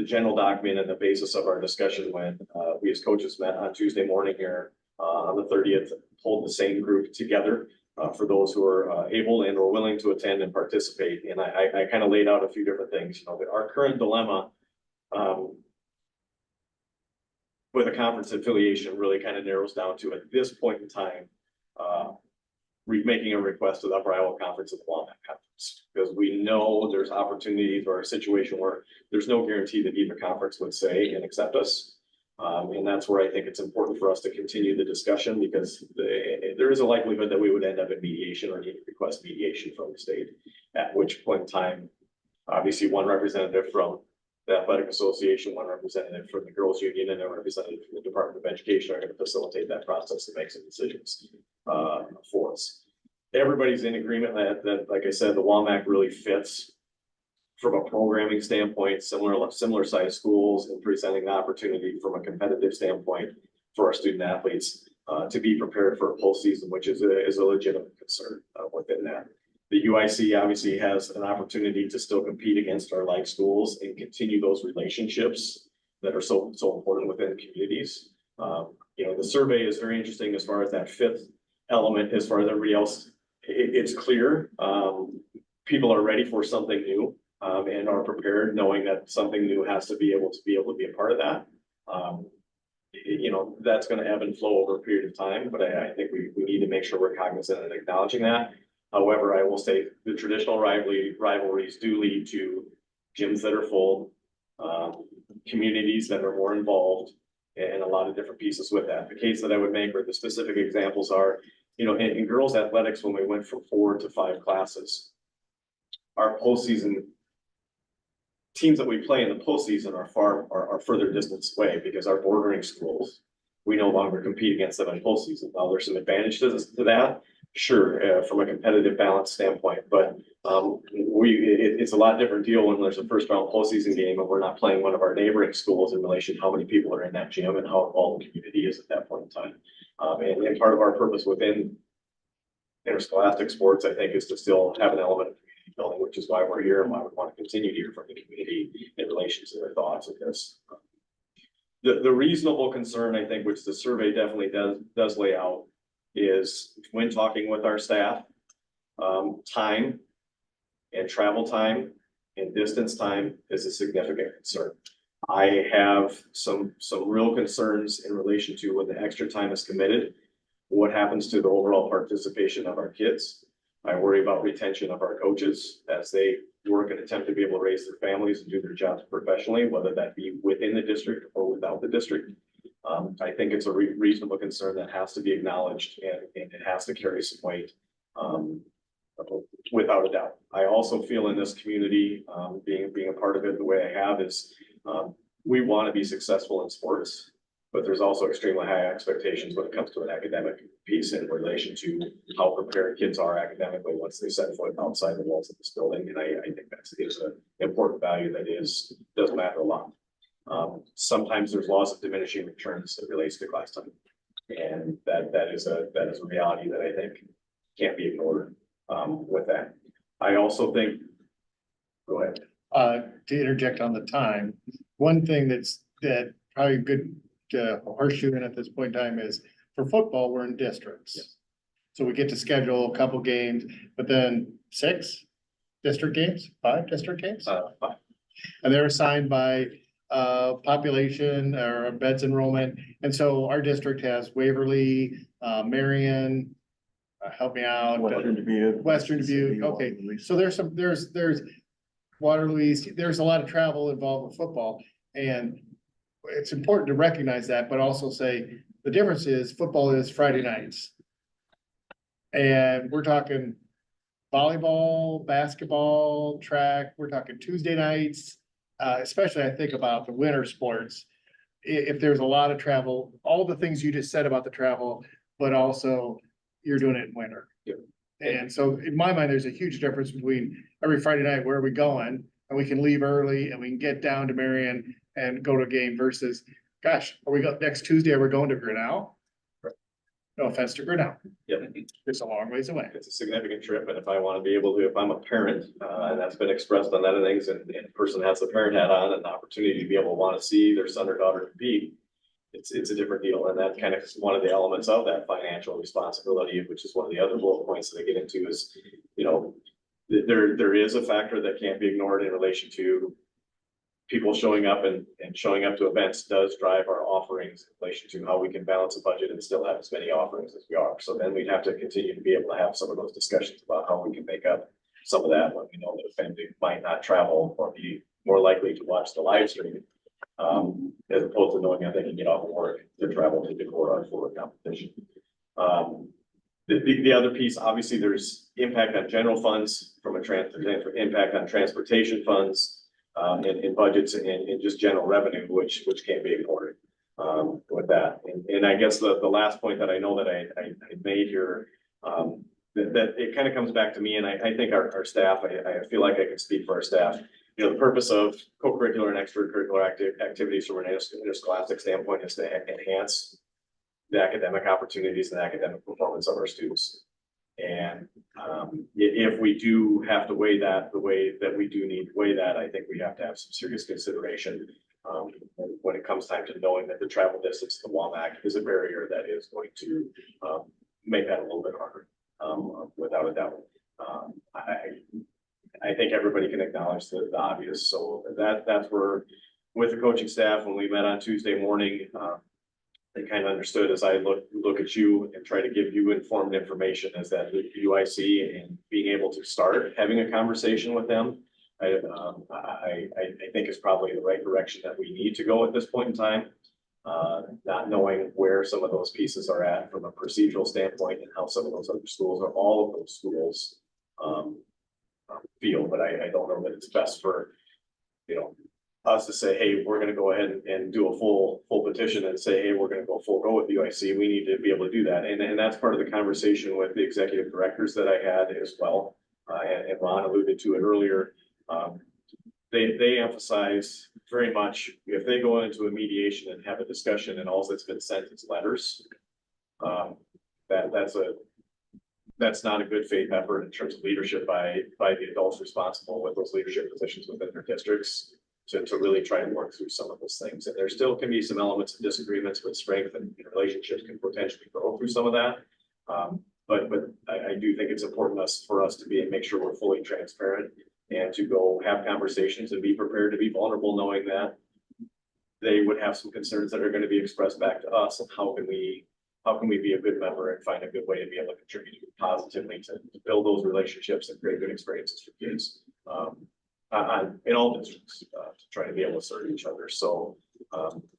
general document and the basis of our discussion when we as coaches met on Tuesday morning here on the 30th, pulled the same group together for those who are able and or willing to attend and participate. And I kind of laid out a few different things. Our current dilemma with a conference affiliation really kind of narrows down to, at this point in time, making a request to the Upper Iowa Conference and the WAMAC Conference, because we know there's opportunities or a situation where there's no guarantee that either conference would say and accept us. And that's where I think it's important for us to continue the discussion, because there is a likelihood that we would end up in mediation or need to request mediation from the state, at which point in time, obviously one representative from the athletic association, one representative from the girls union, and a representative from the Department of Education are going to facilitate that process and make some decisions for us. Everybody's in agreement that, like I said, the WAMAC really fits from a programming standpoint, similar size schools, and presenting the opportunity from a competitive standpoint for our student athletes to be prepared for a postseason, which is a legitimate concern within that. The UIC obviously has an opportunity to still compete against our like schools and continue those relationships that are so important within the communities. The survey is very interesting as far as that fifth element. As far as everybody else, it's clear people are ready for something new and are prepared, knowing that something new has to be able to be a part of that. That's going to ebb and flow over a period of time, but I think we need to make sure we're cognizant and acknowledging that. However, I will say the traditional rivalries do lead to gyms that are full, communities that are more involved, and a lot of different pieces with that. The case that I would make, or the specific examples are, in girls athletics, when we went from 4 to 5 classes, our postseason teams that we play in the postseason are further distance away because our bordering schools, we no longer compete against them in postseason. Now, there's some advantages to that. Sure, from a competitive balance standpoint, but it's a lot different deal when there's a first round postseason game and we're not playing one of our neighboring schools in relation to how many people are in that gym and how involved the community is at that point in time. And part of our purpose within interscholastic sports, I think, is to still have an element of community building, which is why we're here and why we want to continue to hear from the community in relation to their thoughts of this. The reasonable concern, I think, which the survey definitely does lay out, is when talking with our staff, time and travel time and distance time is a significant concern. I have some real concerns in relation to when the extra time is committed, what happens to the overall participation of our kids. I worry about retention of our coaches as they work and attempt to be able to raise their families and do their jobs professionally, whether that be within the district or without the district. I think it's a reasonable concern that has to be acknowledged and it has to carry some weight without a doubt. I also feel in this community, being a part of it the way I have is we want to be successful in sports, but there's also extremely high expectations when it comes to an academic piece in relation to how prepared kids are academically once they set foot outside the walls of this building. And I think that is an important value that does matter a lot. Sometimes there's laws of diminishing returns that relates to class time. And that is a reality that I think can't be ignored with that. I also think, go ahead.
To interject on the time, one thing that probably good horseshoe in at this point in time is for football, we're in districts.
Yes.
So we get to schedule a couple games, but then 6 district games, 5 district games?
5.
And they're assigned by population or beds enrollment. And so our district has Waverly, Marion, help me out.
Western Dubuque.
Western Dubuque, okay. So there's Waterloo East, there's a lot of travel involved with football. And it's important to recognize that, but also say the difference is football is Friday nights. And we're talking volleyball, basketball, track, we're talking Tuesday nights. Especially I think about the winter sports. If there's a lot of travel, all the things you just said about the travel, but also you're doing it in winter.
Yep.
And so in my mind, there's a huge difference between every Friday night, where are we going? And we can leave early and we can get down to Marion and go to a game versus, gosh, next Tuesday, are we going to Grinnell? No offense to Grinnell.
Yep.
It's a long ways away.
It's a significant trip, and if I want to be able to, if I'm a parent, and that's been expressed on that and things, and a person has the parent hat on and the opportunity to be able to want to see their son or daughter compete, it's a different deal, and that kind of is one of the elements of that financial responsibility, which is one of the other bullet points that I get into is, there is a factor that can't be ignored in relation to people showing up and showing up to events does drive our offerings in relation to how we can balance a budget and still have as many offerings as we are. So then we'd have to continue to be able to have some of those discussions about how we can make up some of that when we know that a family might not travel or be more likely to watch the live stream, as opposed to knowing that they can get off of work to travel to Decorah for a competition. The other piece, obviously, there's impact on general funds from impact on transportation funds. in budgets and in just general revenue, which can't be ignored. With that, and I guess the last point that I know that I made here, that it kind of comes back to me, and I think our staff, I feel like I can speak for our staff. You know, the purpose of co-curricular and extracurricular activities from an interscholastic standpoint is to enhance the academic opportunities and academic performance of our students. And if we do have to weigh that the way that we do need to weigh that, I think we have to have some serious consideration when it comes time to knowing that the travel distance to the WAMAC is a barrier that is going to make that a little bit harder, without a doubt. I think everybody can acknowledge the obvious. So that's where, with the coaching staff, when we met on Tuesday morning, they kind of understood as I look at you and try to give you informed information, is that the UIC and being able to start having a conversation with them, I think is probably the right direction that we need to go at this point in time. Not knowing where some of those pieces are at from a procedural standpoint and how some of those other schools or all of those schools feel, but I don't know that it's best for, you know, us to say, hey, we're gonna go ahead and do a full petition and say, hey, we're gonna go full go with the UIC. We need to be able to do that. And that's part of the conversation with the executive directors that I had as well. And Ron alluded to it earlier. They emphasize very much, if they go into a mediation and have a discussion and all that's been sent is letters, that's not a good faith effort in terms of leadership by the adults responsible with those leadership positions within their districts to really try and work through some of those things. And there still can be some elements of disagreements with strength, and relationships can potentially grow through some of that. But I do think it's important for us to make sure we're fully transparent and to go have conversations and be prepared to be vulnerable, knowing that they would have some concerns that are going to be expressed back to us, and how can we be a good member and find a good way to be able to contribute positively to build those relationships and create good experiences for kids in all districts, to try to be able to serve each other. So,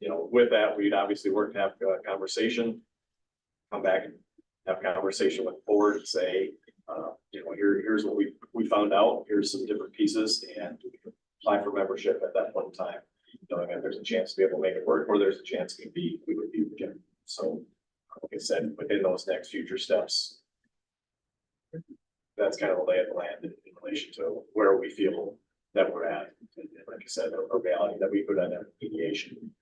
you know, with that, we'd obviously work to have a conversation, come back and have a conversation with the board and say, you know, here's what we found out, here's some different pieces, and we can apply for membership at that point in time, knowing that there's a chance to be able to make it work, or there's a chance we would be rejected. So, like I said, within those next future steps, that's kind of a lay of the land in relation to where we feel that we're at. And like I said, a reality that we put on a mediation,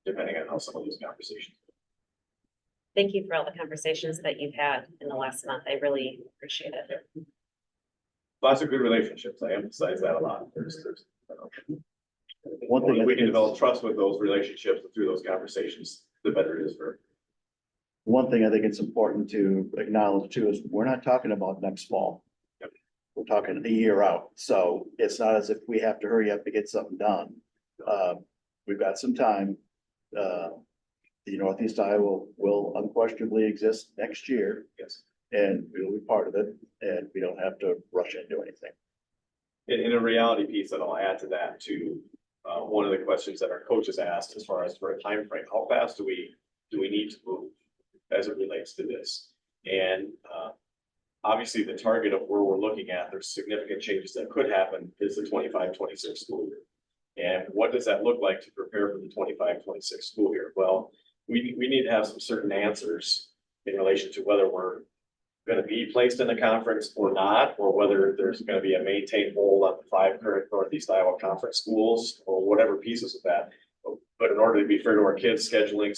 depending on how some of those conversations go.
Thank you for all the conversations that you've had in the last month. I really appreciate it.
Lots of good relationships. I emphasize that a lot. There's
One thing
we can develop trust with those relationships and through those conversations, the better it is for.
One thing I think it's important to acknowledge too is we're not talking about next fall.
Yep.
We're talking a year out, so it's not as if we have to hurry up to get something done. We've got some time. The Northeast Iowa will unquestionably exist next year.
Yes.
And we'll be part of it, and we don't have to rush into anything.
In a reality piece that I'll add to that too, one of the questions that our coaches asked as far as for a time frame, how fast do we need to move as it relates to this? And obviously the target of where we're looking at, there's significant changes that could happen, is the 25-26 school year. And what does that look like to prepare for the 25-26 school year? Well, we need to have some certain answers in relation to whether we're going to be placed in the conference or not, or whether there's going to be a maintained hold on the 5 current Northeast Iowa conference schools, or whatever pieces of that. But in order to be fair to our kids, scheduling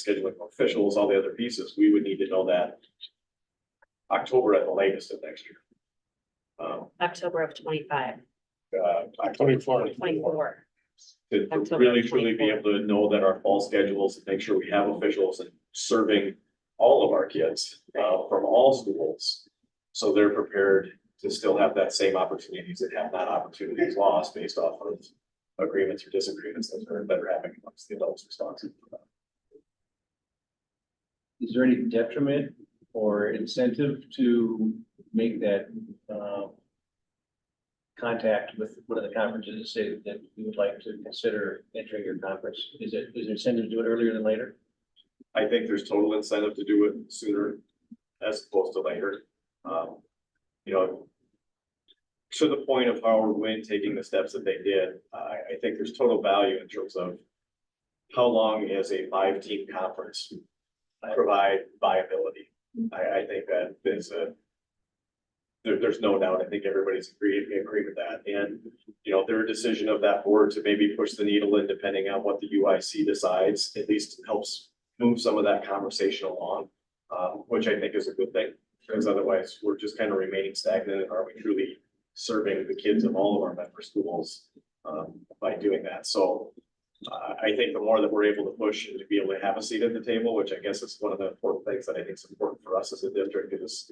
officials, all the other pieces, we would need to know that October at the latest of next year.
October of 25,
October
24.
To
October
really
24.
truly be able to know that our fall schedules, and make sure we have officials and serving all of our kids from all schools. So they're prepared to still have that same opportunities and have not opportunities lost based off of agreements or disagreements that are happening amongst the adults responsible for that.
Is there any detriment or incentive to make that contact with one of the conferences to say that you would like to consider entering your conference? Is there incentive to do it earlier than later?
I think there's total incentive to do it sooner as opposed to later. You know, to the point of Howard Wynn taking the steps that they did, I think there's total value in terms of how long is a 5-team conference provide viability. I think that is there's no doubt. I think everybody's agree with that. And, you know, their decision of that board to maybe push the needle in depending on what the UIC decides, at least helps move some of that conversation along, which I think is a good thing. Because otherwise we're just kind of remaining stagnant. And are we truly serving the kids of all of our member schools by doing that? So I think the more that we're able to push and to be able to have a seat at the table, which I guess is one of the important things that I think is important for us as a district, is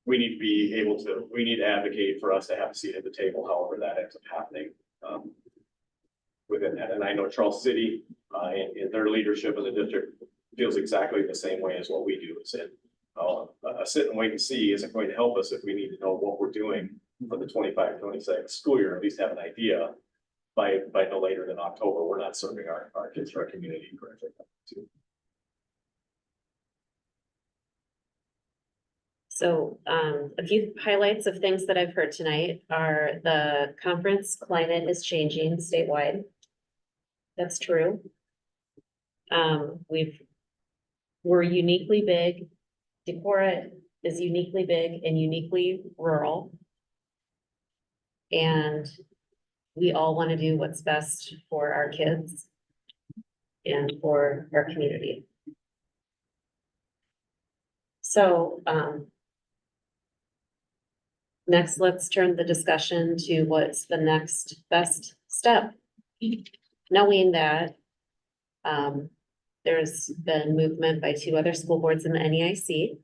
we need to be able to, we need to advocate for us to have a seat at the table, however that ends up happening within that. And I know Charles City in their leadership of the district feels exactly the same way as what we do. Is it a sit and wait and see isn't going to help us if we need to know what we're doing for the 25-26 school year, at least have an idea by no later than October. We're not serving our kids, our community correctly.
So a few highlights of things that I've heard tonight are the conference climate is changing statewide. That's true. We're uniquely big. Decorah is uniquely big and uniquely rural. And we all want to do what's best for our kids and for our community. So next, let's turn the discussion to what's the next best step. Knowing that there's been movement by 2 other school boards in the NEIC.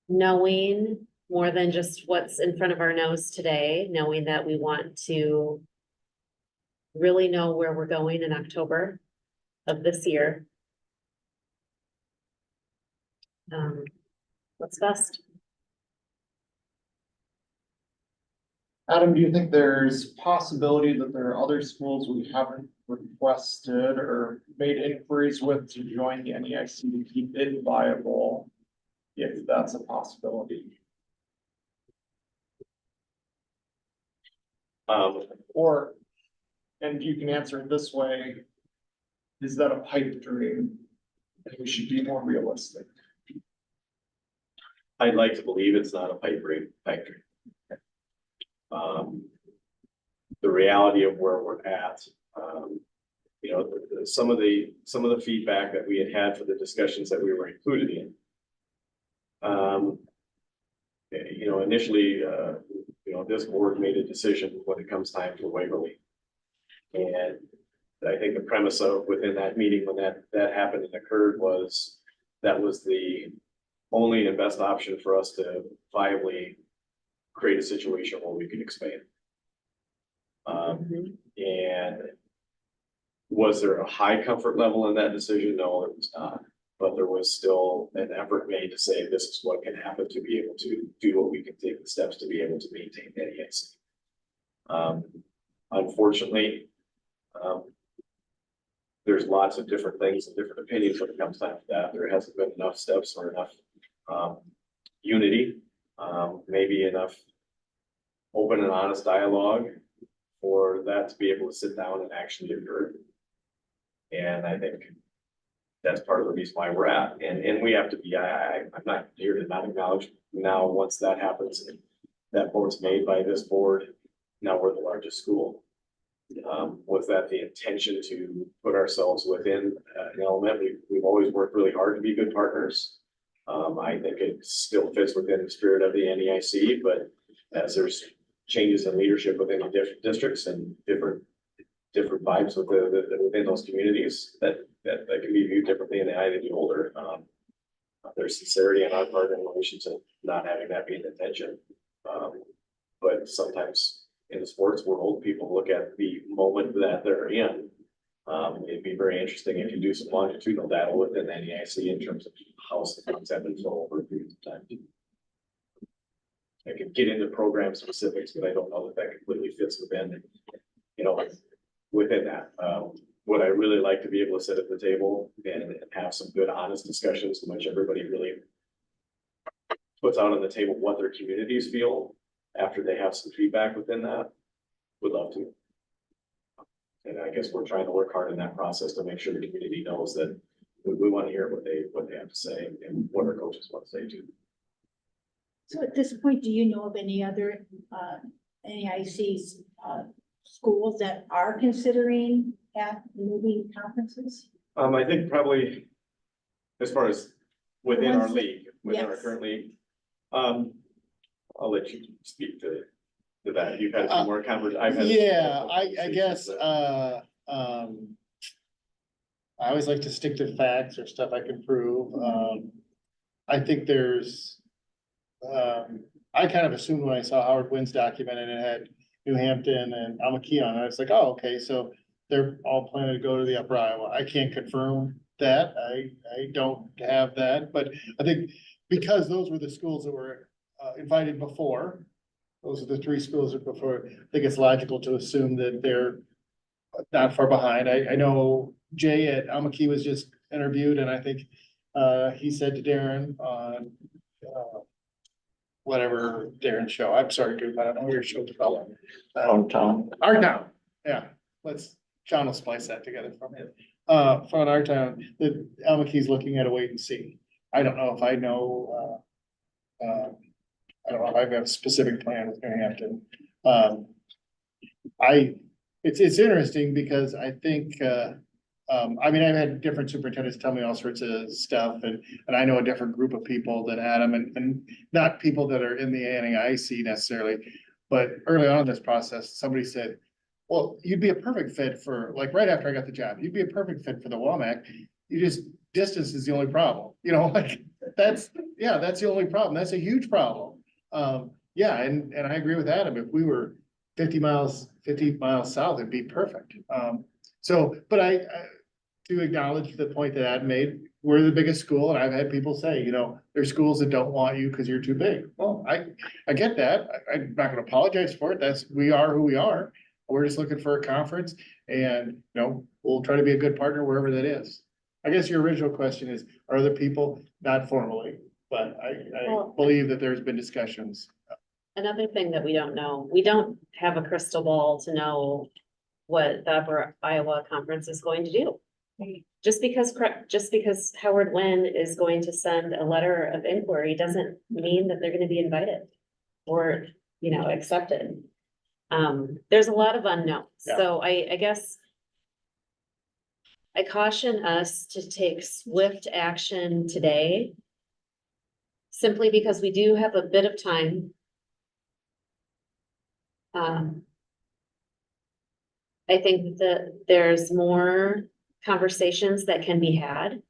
Knowing more than just what's in front of our nose today, knowing that we want to really know where we're going in October of this year. What's best?
Adam, do you think there's possibility that there are other schools we haven't requested or made inquiries with to join the NEIC to keep it viable? If that's a possibility. Or, and you can answer it this way, is that a pipe dream? And we should be more realistic.
I'd like to believe it's not a pipe dream. The reality of where we're at, you know, some of the feedback that we had for the discussions that we were included in. You know, initially, you know, this board made a decision when it comes time for Waverly. And I think the premise of within that meeting when that happened and occurred was that was the only and best option for us to viably create a situation where we could expand. And was there a high comfort level in that decision? No, there was not. But there was still an effort made to say this is what can happen to be able to do what we can take the steps to be able to maintain NEIC. Unfortunately, there's lots of different things and different opinions when it comes time to that. There hasn't been enough steps or enough unity, maybe enough open and honest dialogue for that to be able to sit down and actually occur. And I think that's part of the reason why we're at. And we have to be, I'm not here to not acknowledge now once that happens, that board's made by this board, now we're the largest school. Was that the intention to put ourselves within an element? We've always worked really hard to be good partners. I think it still fits within the spirit of the NEIC, but as there's changes in leadership within the different districts and different vibes within those communities, that can be viewed differently in the eye of the beholder. There's sincerity on our part in relation to not having that be an intention. But sometimes in the sports world, people look at the moment that they're in. It'd be very interesting if you do some longitudinal data within the NEIC in terms of how things have been flow over a period of time. I could get into program specifics, but I don't know that completely fits within, you know, within that. Would I really like to be able to sit at the table and have some good, honest discussions in which everybody really puts out on the table what their communities feel after they have some feedback within that, would love to. And I guess we're trying to work hard in that process to make sure the community knows that we want to hear what they have to say and what our coaches want to say too.
So at this point, do you know of any other, NAIC's, schools that are considering at moving conferences?
I think probably as far as within our
ones that-
league, within our
yes.
current league. I'll let you speak to that. You've had some more conversations.
Yeah, I guess, I always like to stick to facts or stuff I can prove. I think there's, I kind of assumed when I saw Howard Wynn's document and it had New Hampton and Almaquee on it, I was like, oh, okay, so they're all planning to go to the Upper Iowa. I can't confirm that. I don't have that, but I think because those were the schools that were invited before, those are the three schools that before, I think it's logical to assume that they're not far behind. I know Jay at Almaquee was just interviewed and I think he said to Darren on whatever Darren's show, I'm sorry, Goop, I don't know your show's about.
Hometown.
Our town, yeah, John will splice that together from it. From our town, the Almaquee's looking at a wait and see. I don't know if I know, I don't know if I have a specific plan with New Hampton. It's interesting because I think, I mean, I've had different superintendents tell me all sorts of stuff and I know a different group of people that had them and not people that are in the NAIC necessarily. But early on in this process, somebody said, well, you'd be a perfect fit for, like, right after I got the job, you'd be a perfect fit for the WAMAC. Distance is the only problem, you know, like, that's the only problem. That's a huge problem. Yeah, and I agree with Adam. If we were 50 miles south, it'd be perfect. But I do acknowledge the point that Adam made. We're the biggest school, and I've had people say, you know, there's schools that don't want you because you're too big. Well, I get that. I'm not gonna apologize for it. We are who we are. We're just looking for a conference and, you know, we'll try to be a good partner wherever that is. I guess your original question is, are there people, not formally, but I
Well,
believe that there's been discussions.
Another thing that we don't know, we don't have a crystal ball to know what the Upper Iowa Conference is going to do. Just because Howard Wynn is going to send a letter of inquiry doesn't mean that they're gonna be invited or, you know, accepted. There's a lot of unknowns,
Yeah.
so I guess I caution us to take swift action today, simply because we do have a bit of time. I think that there's more conversations that can be had,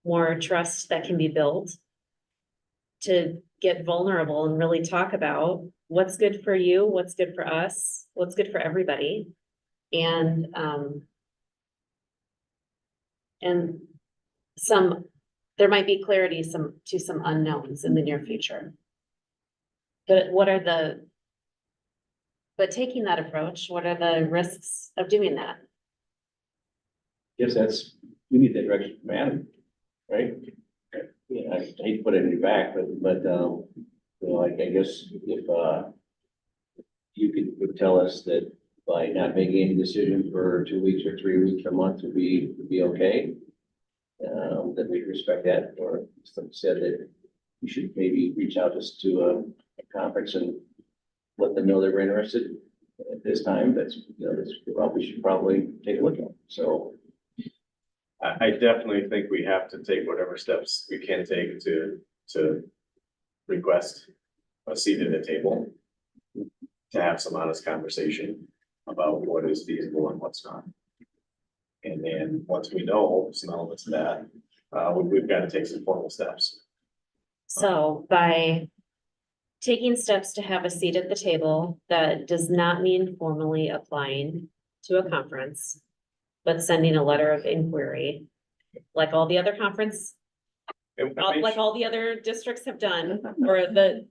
more trust that can be built to get vulnerable and really talk about what's good for you, what's good for us, what's good for everybody. And there might be clarity to some unknowns in the near future. But taking that approach, what are the risks of doing that?
Guess we need that direction from Adam, right? Yeah, I hate to put it in your back, but, you know, I guess if, you would tell us that by not making any decision for 2 weeks or 3 weeks or a month would be okay. That we'd respect that, or said that we should maybe reach out just to a conference and let them know they're interested at this time. That's, you know, that's what we should probably take a look at. So
I definitely think we have to take whatever steps we can take to request a seat at the table. To have some honest conversation about what is feasible and what's not. And then once we know some elements of that, we've got to take some formal steps.
So by taking steps to have a seat at the table, that does not mean formally applying to a conference, but sending a letter of inquiry, like all the other like all the other districts have done, or the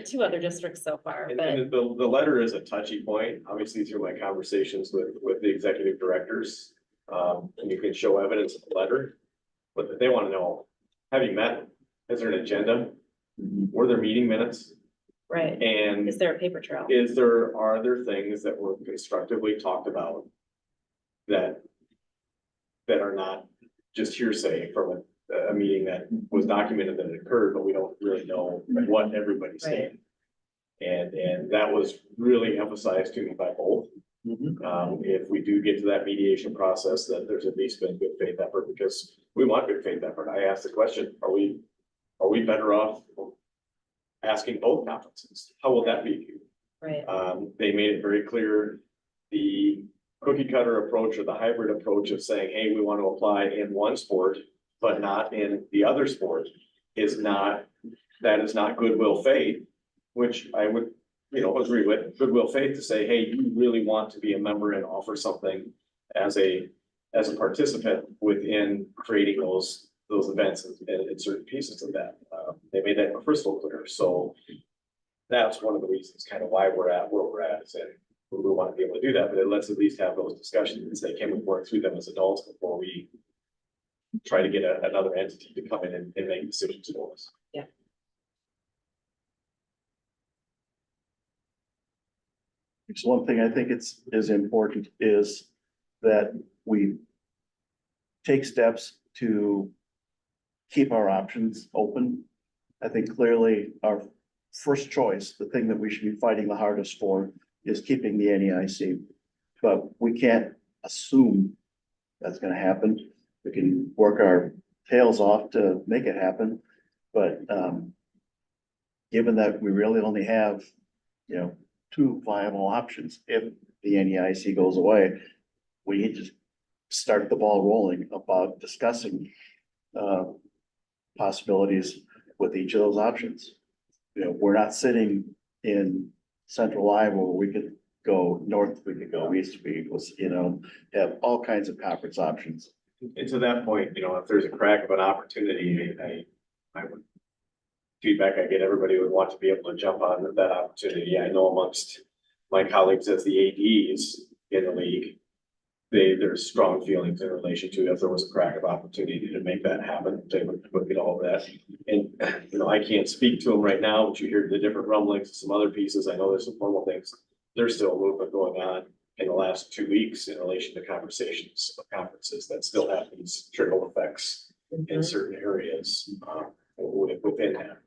two other districts so far.
And
But
the letter is a touchy point, obviously through my conversations with the executive directors. And you can show evidence of the letter, but they want to know, have you met? Is there an agenda? Were there meeting minutes?
Right.
And
Is there a paper trail?
are there things that were constructively talked about that are not just hearsay from a meeting that was documented that it occurred, but we don't really know what everybody said. And that was really emphasized to me by both. If we do get to that mediation process, that there's at least been good faith effort, because we want good faith effort. I asked the question, are we better off asking both conferences? How will that be?
Right.
They made it very clear, the cookie cutter approach or the hybrid approach of saying, hey, we want to apply in one sport, but not in the other sport is not goodwill faith, which I would, agree with. Goodwill faith to say, hey, you really want to be a member and offer something as a participant within creating those events and certain pieces of that. They made that crystal clear. So that's one of the reasons kind of why we're at where we're at, is that we want to be able to do that, but let's at least have those discussions and say, can we work through them as adults before we try to get another entity to come in and make decisions for us.
Yeah.
So one thing I think is important is that we take steps to keep our options open. I think clearly our first choice, the thing that we should be fighting the hardest for, is keeping the NEIC. But we can't assume that's gonna happen. We can work our tails off to make it happen, but given that we really only have, two viable options, if the NEIC goes away, we need to start the ball rolling about discussing possibilities with each of those options. We're not sitting in central Iowa where we could go north, we could go east, we was, have all kinds of conference options.
And to that point, if there's a crack of an opportunity, I would feedback I get, everybody would want to be able to jump on that opportunity. I know amongst my colleagues as the ADs in the league, there's strong feelings in relation to if there was a crack of opportunity to make that happen, they would look at all of that. And, I can't speak to them right now, but you hear the different rumblings, some other pieces. I know there's some formal things. There's still a movement going on in the last 2 weeks in relation to conversations of conferences that still have these trickle effects in certain areas within that.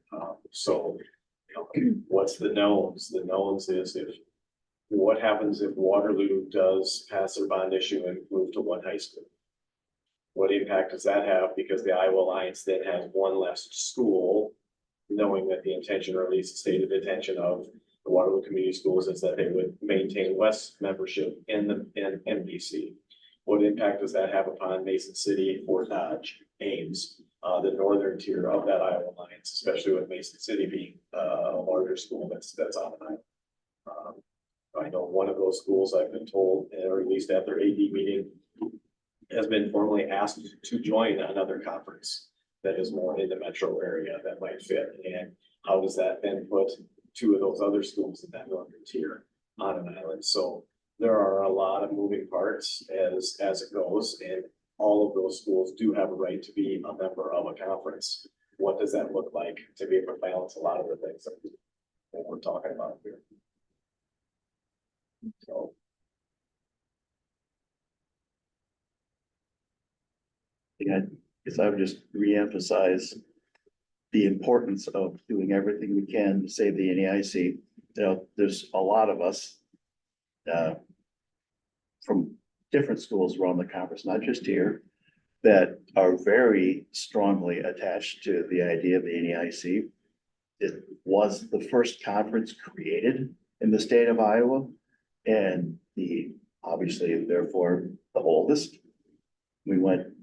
So, what's the knowns? The knowns is what happens if Waterloo does pass their bond issue and move to one high school? What impact does that have? Because the Iowa Alliance then has one less school, knowing that the intention, or at least the stated intention of the Waterloo Community Schools, is that they would maintain West membership in MBC. What impact does that have upon Mason City, Fort Dodge, Ames, the northern tier of that Iowa Alliance, especially with Mason City being a larger school that's on an island. I know one of those schools, I've been told, or at least at their AD meeting, has been formally asked to join another conference that is more in the metro area that might fit. And how does that then put two of those other schools in that northern tier on an island? So there are a lot of moving parts as it goes, and all of those schools do have a right to be a member of a conference. What does that look like to be able to balance a lot of the things that we're talking about here? So.
Yeah, I guess I would just reemphasize the importance of doing everything we can to save the NEIC. There's a lot of us from different schools around the conference, not just here, that are very strongly attached to the idea of the NEIC. It was the first conference created in the state of Iowa, and obviously, therefore, the oldest. We went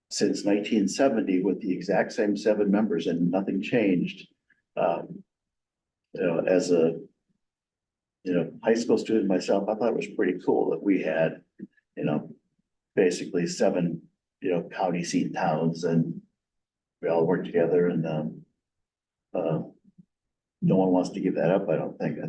since 1970 with the exact same 7 members, and nothing changed. As a high school student myself, I thought it was pretty cool that we had basically 7 county seat towns, and we all worked together, and no one wants to give that up. I don't think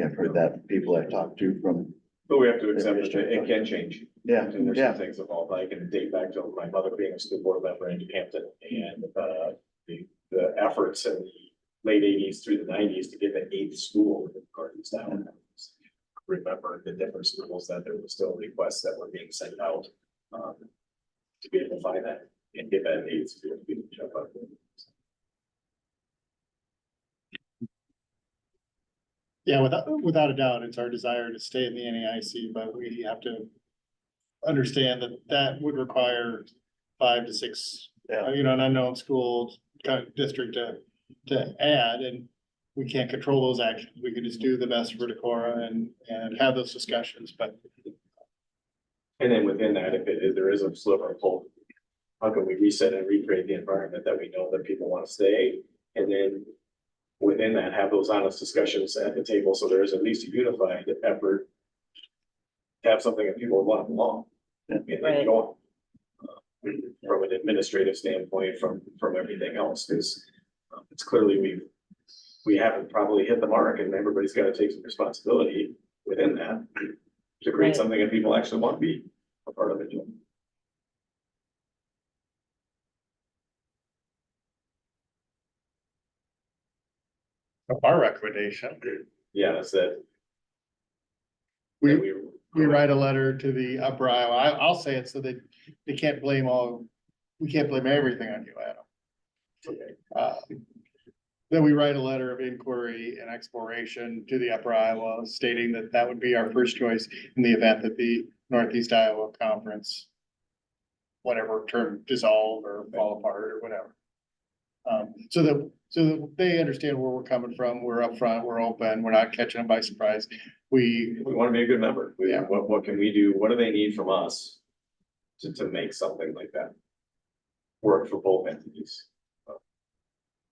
I've heard that from people I've talked to from.
But we have to accept that it can change.
Yeah,
And there's
yeah.
some things involved. I can date back to my mother being a school board member in New Hampton, and the the efforts in the late eighties through the nineties to get an eighth school in Northeast Iowa. Remember the different schools that there were still requests that were being sent out, to be able to find that and get that eighth school to be able to jump up.
Yeah, without a doubt, it's our desire to stay in the NEIC, but we have to understand that that would require 5 to 6, an unknown school kind of district to add, and we can't control those actions. We can just do the best for Decorah and have those discussions, but.
And then within that, if there is a sliver of hope, how can we reset and recreate the environment that we know that people want to stay? And then within that, have those honest discussions at the table, so there is at least a unified effort to have something that people want to belong. And they
Right.
don't, from an administrative standpoint, from everything else, because it's clearly we haven't probably hit the mark, and everybody's got to take some responsibility within that to create
Right.
something that people actually want to be a part of it.
Our recommendation,
Yeah, that's it.
we
And
we write a letter to the Upper Iowa, I'll say it so that they can't blame we can't blame everything on you, Adam. Then we write a letter of inquiry and exploration to the Upper Iowa stating that that would be our first choice in the event that the Northeast Iowa Conference, whatever term, dissolve or fall apart or whatever. So that they understand where we're coming from, we're upfront, we're open, we're not catching them by surprise. We
want to be a good member.
Yeah.
What can we do? What do they need from us to make something like that work for both entities?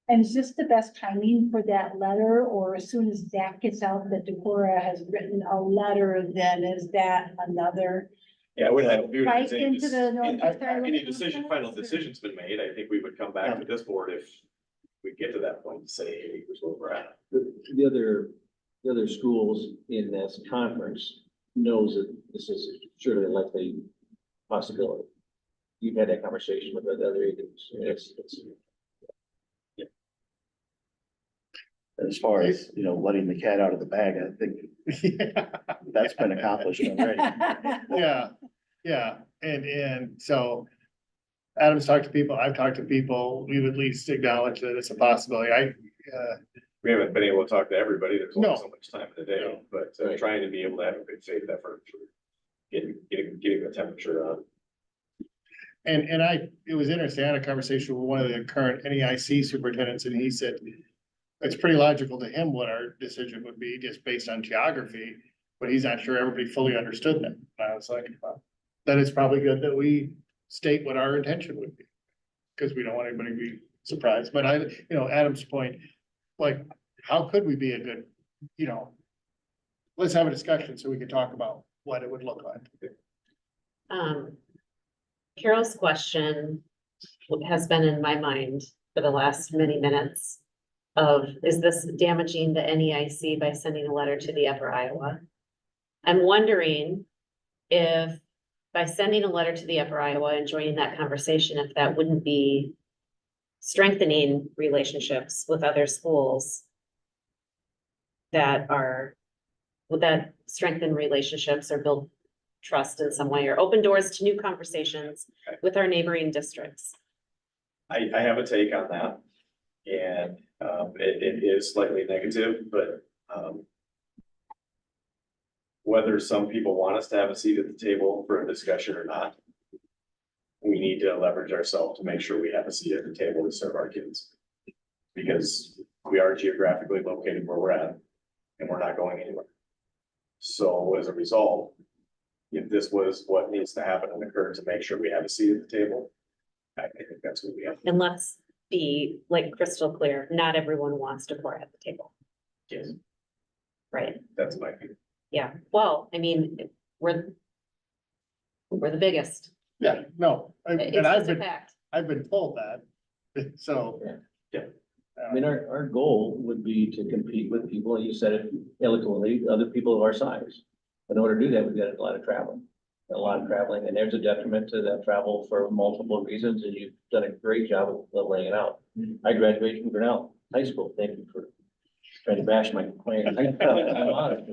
And is this the best timing for that letter, or as soon as that gets out that Decorah has written a letter, then is that another?
Yeah, we have.
Right into the Northeast Iowa
Any decision, final
Conference?
decision's been made. I think we would come back to this board if we get to that point and say, hey, here's where we're at.
The other schools in this conference knows that this is surely a likely possibility. You've had that conversation with the other agents.
As far as, letting the cat out of the bag, I think that's been accomplished already.
Yeah, and so Adam's talked to people, I've talked to people, we've at least acknowledged that it's a possibility.
We haven't been able to talk to everybody. There's only
No.
so much time in the day, but
Right.
trying to be able to have a good faith effort for getting the temperature on.
And it was interesting, I had a conversation with one of the current NEIC superintendents, and he said it's pretty logical to him what our decision would be, just based on geography, but he's not sure everybody fully understood them. And I was like, well, then it's probably good that we state what our intention would be, because we don't want anybody to be surprised. But Adam's point, like, how could we be a good, let's have a discussion so we can talk about what it would look like.
Carol's question has been in my mind for the last many minutes of, is this damaging the NEIC by sending a letter to the Upper Iowa? I'm wondering if by sending a letter to the Upper Iowa and joining that conversation, if that wouldn't be strengthening relationships with other schools would that strengthen relationships or build trust in some way, or open doors to new conversations with our neighboring districts?
I have a take on that. And it is slightly negative, but whether some people want us to have a seat at the table for a discussion or not, we need to leverage ourselves to make sure we have a seat at the table to serve our kids. Because we are geographically located where we're at, and we're not going anywhere. So as a result, if this was what needs to happen and occur to make sure we have a seat at the table, I think that's what we have.
And let's be like crystal clear, not everyone wants Decorah at the table,
Yes,
right?
that's my view.
Yeah, well, I mean, we're the biggest.
Yeah, no,
It's
and
just a fact.
I've been told that, so.
I mean, our goal would be to compete with people, and you said it eloquently, other people of our size. In order to do that, we've got a lot of traveling. a lot of traveling, and there's a detriment to that travel for multiple reasons, and you've done a great job of laying it out. I graduated from Grinnell High School, thank you for trying to bash my claim. I'm honored.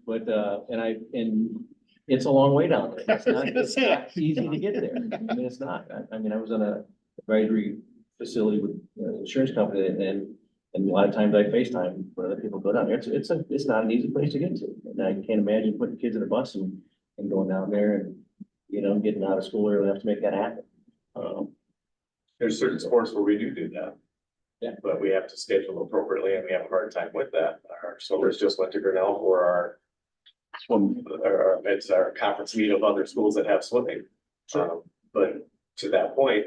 But, and it's a long way down there. It's not, it's not easy to get there. I mean, it's not. I mean, I was on a advisory facility with an insurance company, and a lot of times I FaceTime when other people go down there. It's not an easy place to get to. And I can't imagine putting kids in a bus and going down there and, you know, getting out of school early enough to make that happen.
There's certain sports where we do that.
Yeah.
But we have to schedule appropriately and we have a hard time with that. Our swimmers just went to Grinnell for it's our conference meet of other schools that have swimming. But to that point,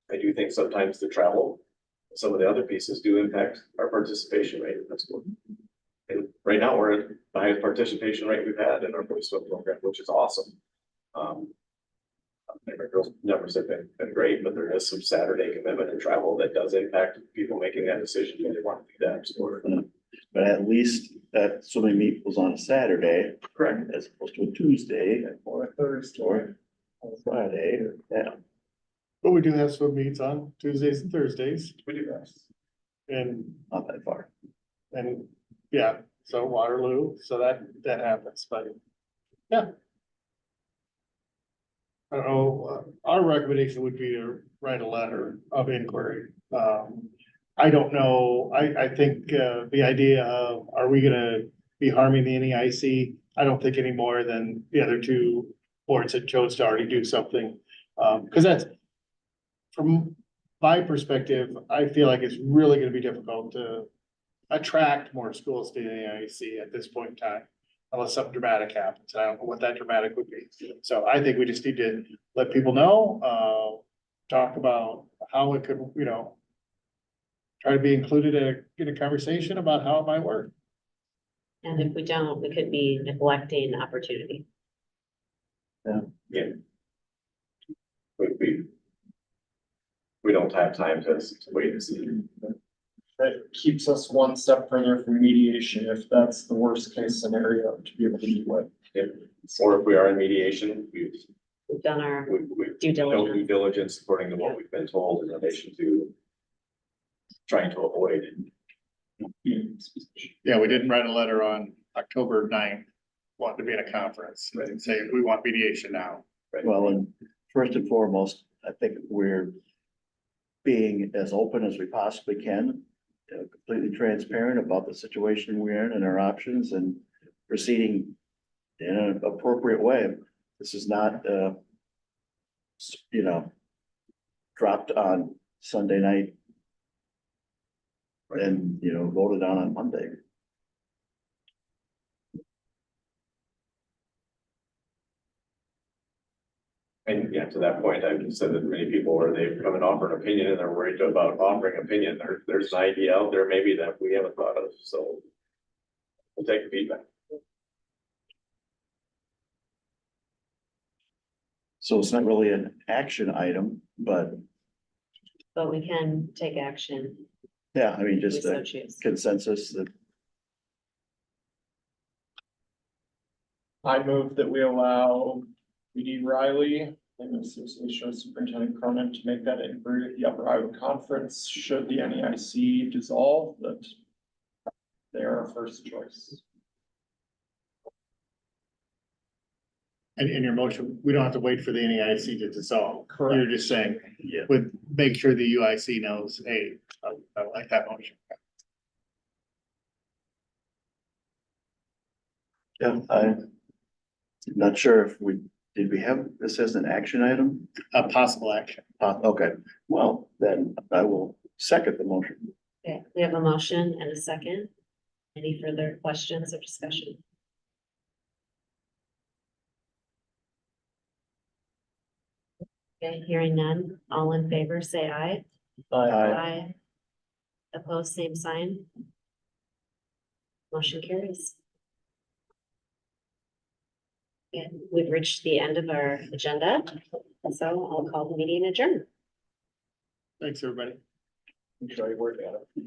I do think sometimes the travel, some of the other pieces do impact our participation rate in the school. And right now, we're at the highest participation rate we've had in our boys swim program, which is awesome. Our girls' numbers have been great, but there is some Saturday commitment and travel that does impact people making that decision when they want to do that sport.
But at least that swimming meet was on a Saturday.
Correct.
As opposed to a Tuesday
Or a Thursday.
or a Friday, yeah.
But we do have swim meets on Tuesdays and Thursdays
We do that.
and,
Not that far.
and, yeah, so Waterloo, so that happens, but, yeah. I don't know, our recommendation would be to write a letter of inquiry. I don't know, I think, the idea of, are we gonna be harming the NEIC? I don't think any more than the other two boards that chose to already do something. Cause that's, from my perspective, I feel like it's really gonna be difficult to attract more schools to the NEIC at this point in time. Unless something dramatic happens. I don't know what that dramatic would be. So I think we just need to let people know, talk about how it could, you know, try to be included in a conversation about how it might work.
And if we don't, we could be neglecting opportunity.
We don't have time to wait and see.
That keeps us one step further from mediation if that's the worst case scenario to be able to do it.
Or if we are in mediation,
We've done our
we
due
no
diligence.
due diligence according to what we've been told in relation to trying to avoid.
Yeah, we didn't write a letter on October 9th, wanting to be in a conference and say, we want mediation now.
Well, and first and foremost, I think we're being as open as we possibly can, completely transparent about the situation we're in and our options and proceeding in an appropriate way. This is not, you know, dropped on Sunday night and, you know, voted on Monday.
And yeah, to that point, I've said that many people where they've come and offer an opinion and they're worried about offering opinion. There's an idea out there maybe that we haven't thought of, so we'll take the feedback.
So it's not really an action item, but
But we can take action
yeah, I mean,
if we
just
so
a
choose.
consensus that
I move that we allow BD Riley and the Association of Superintendent Cronin to make that inquiry at the Upper Iowa Conference, should the NEIC dissolve, that they are our first choice.
And in your motion, we don't have to wait for the NEIC to dissolve.
Correct.
You're just saying,
Yeah.
with, make sure the UIC knows, hey, I like that motion.
yeah, I'm not sure if did we have this as an action item?
A possible action.
Okay, well, then I will second the motion.
Okay, we have a motion and a second. Any further questions or discussion? Okay, hearing none, all in favor, say aye.
Aye.
Opposed, same sign. Motion carries. Okay, we've reached the end of our agenda, so I'll call the meeting adjourned.
Thanks, everybody.
Enjoy working on it.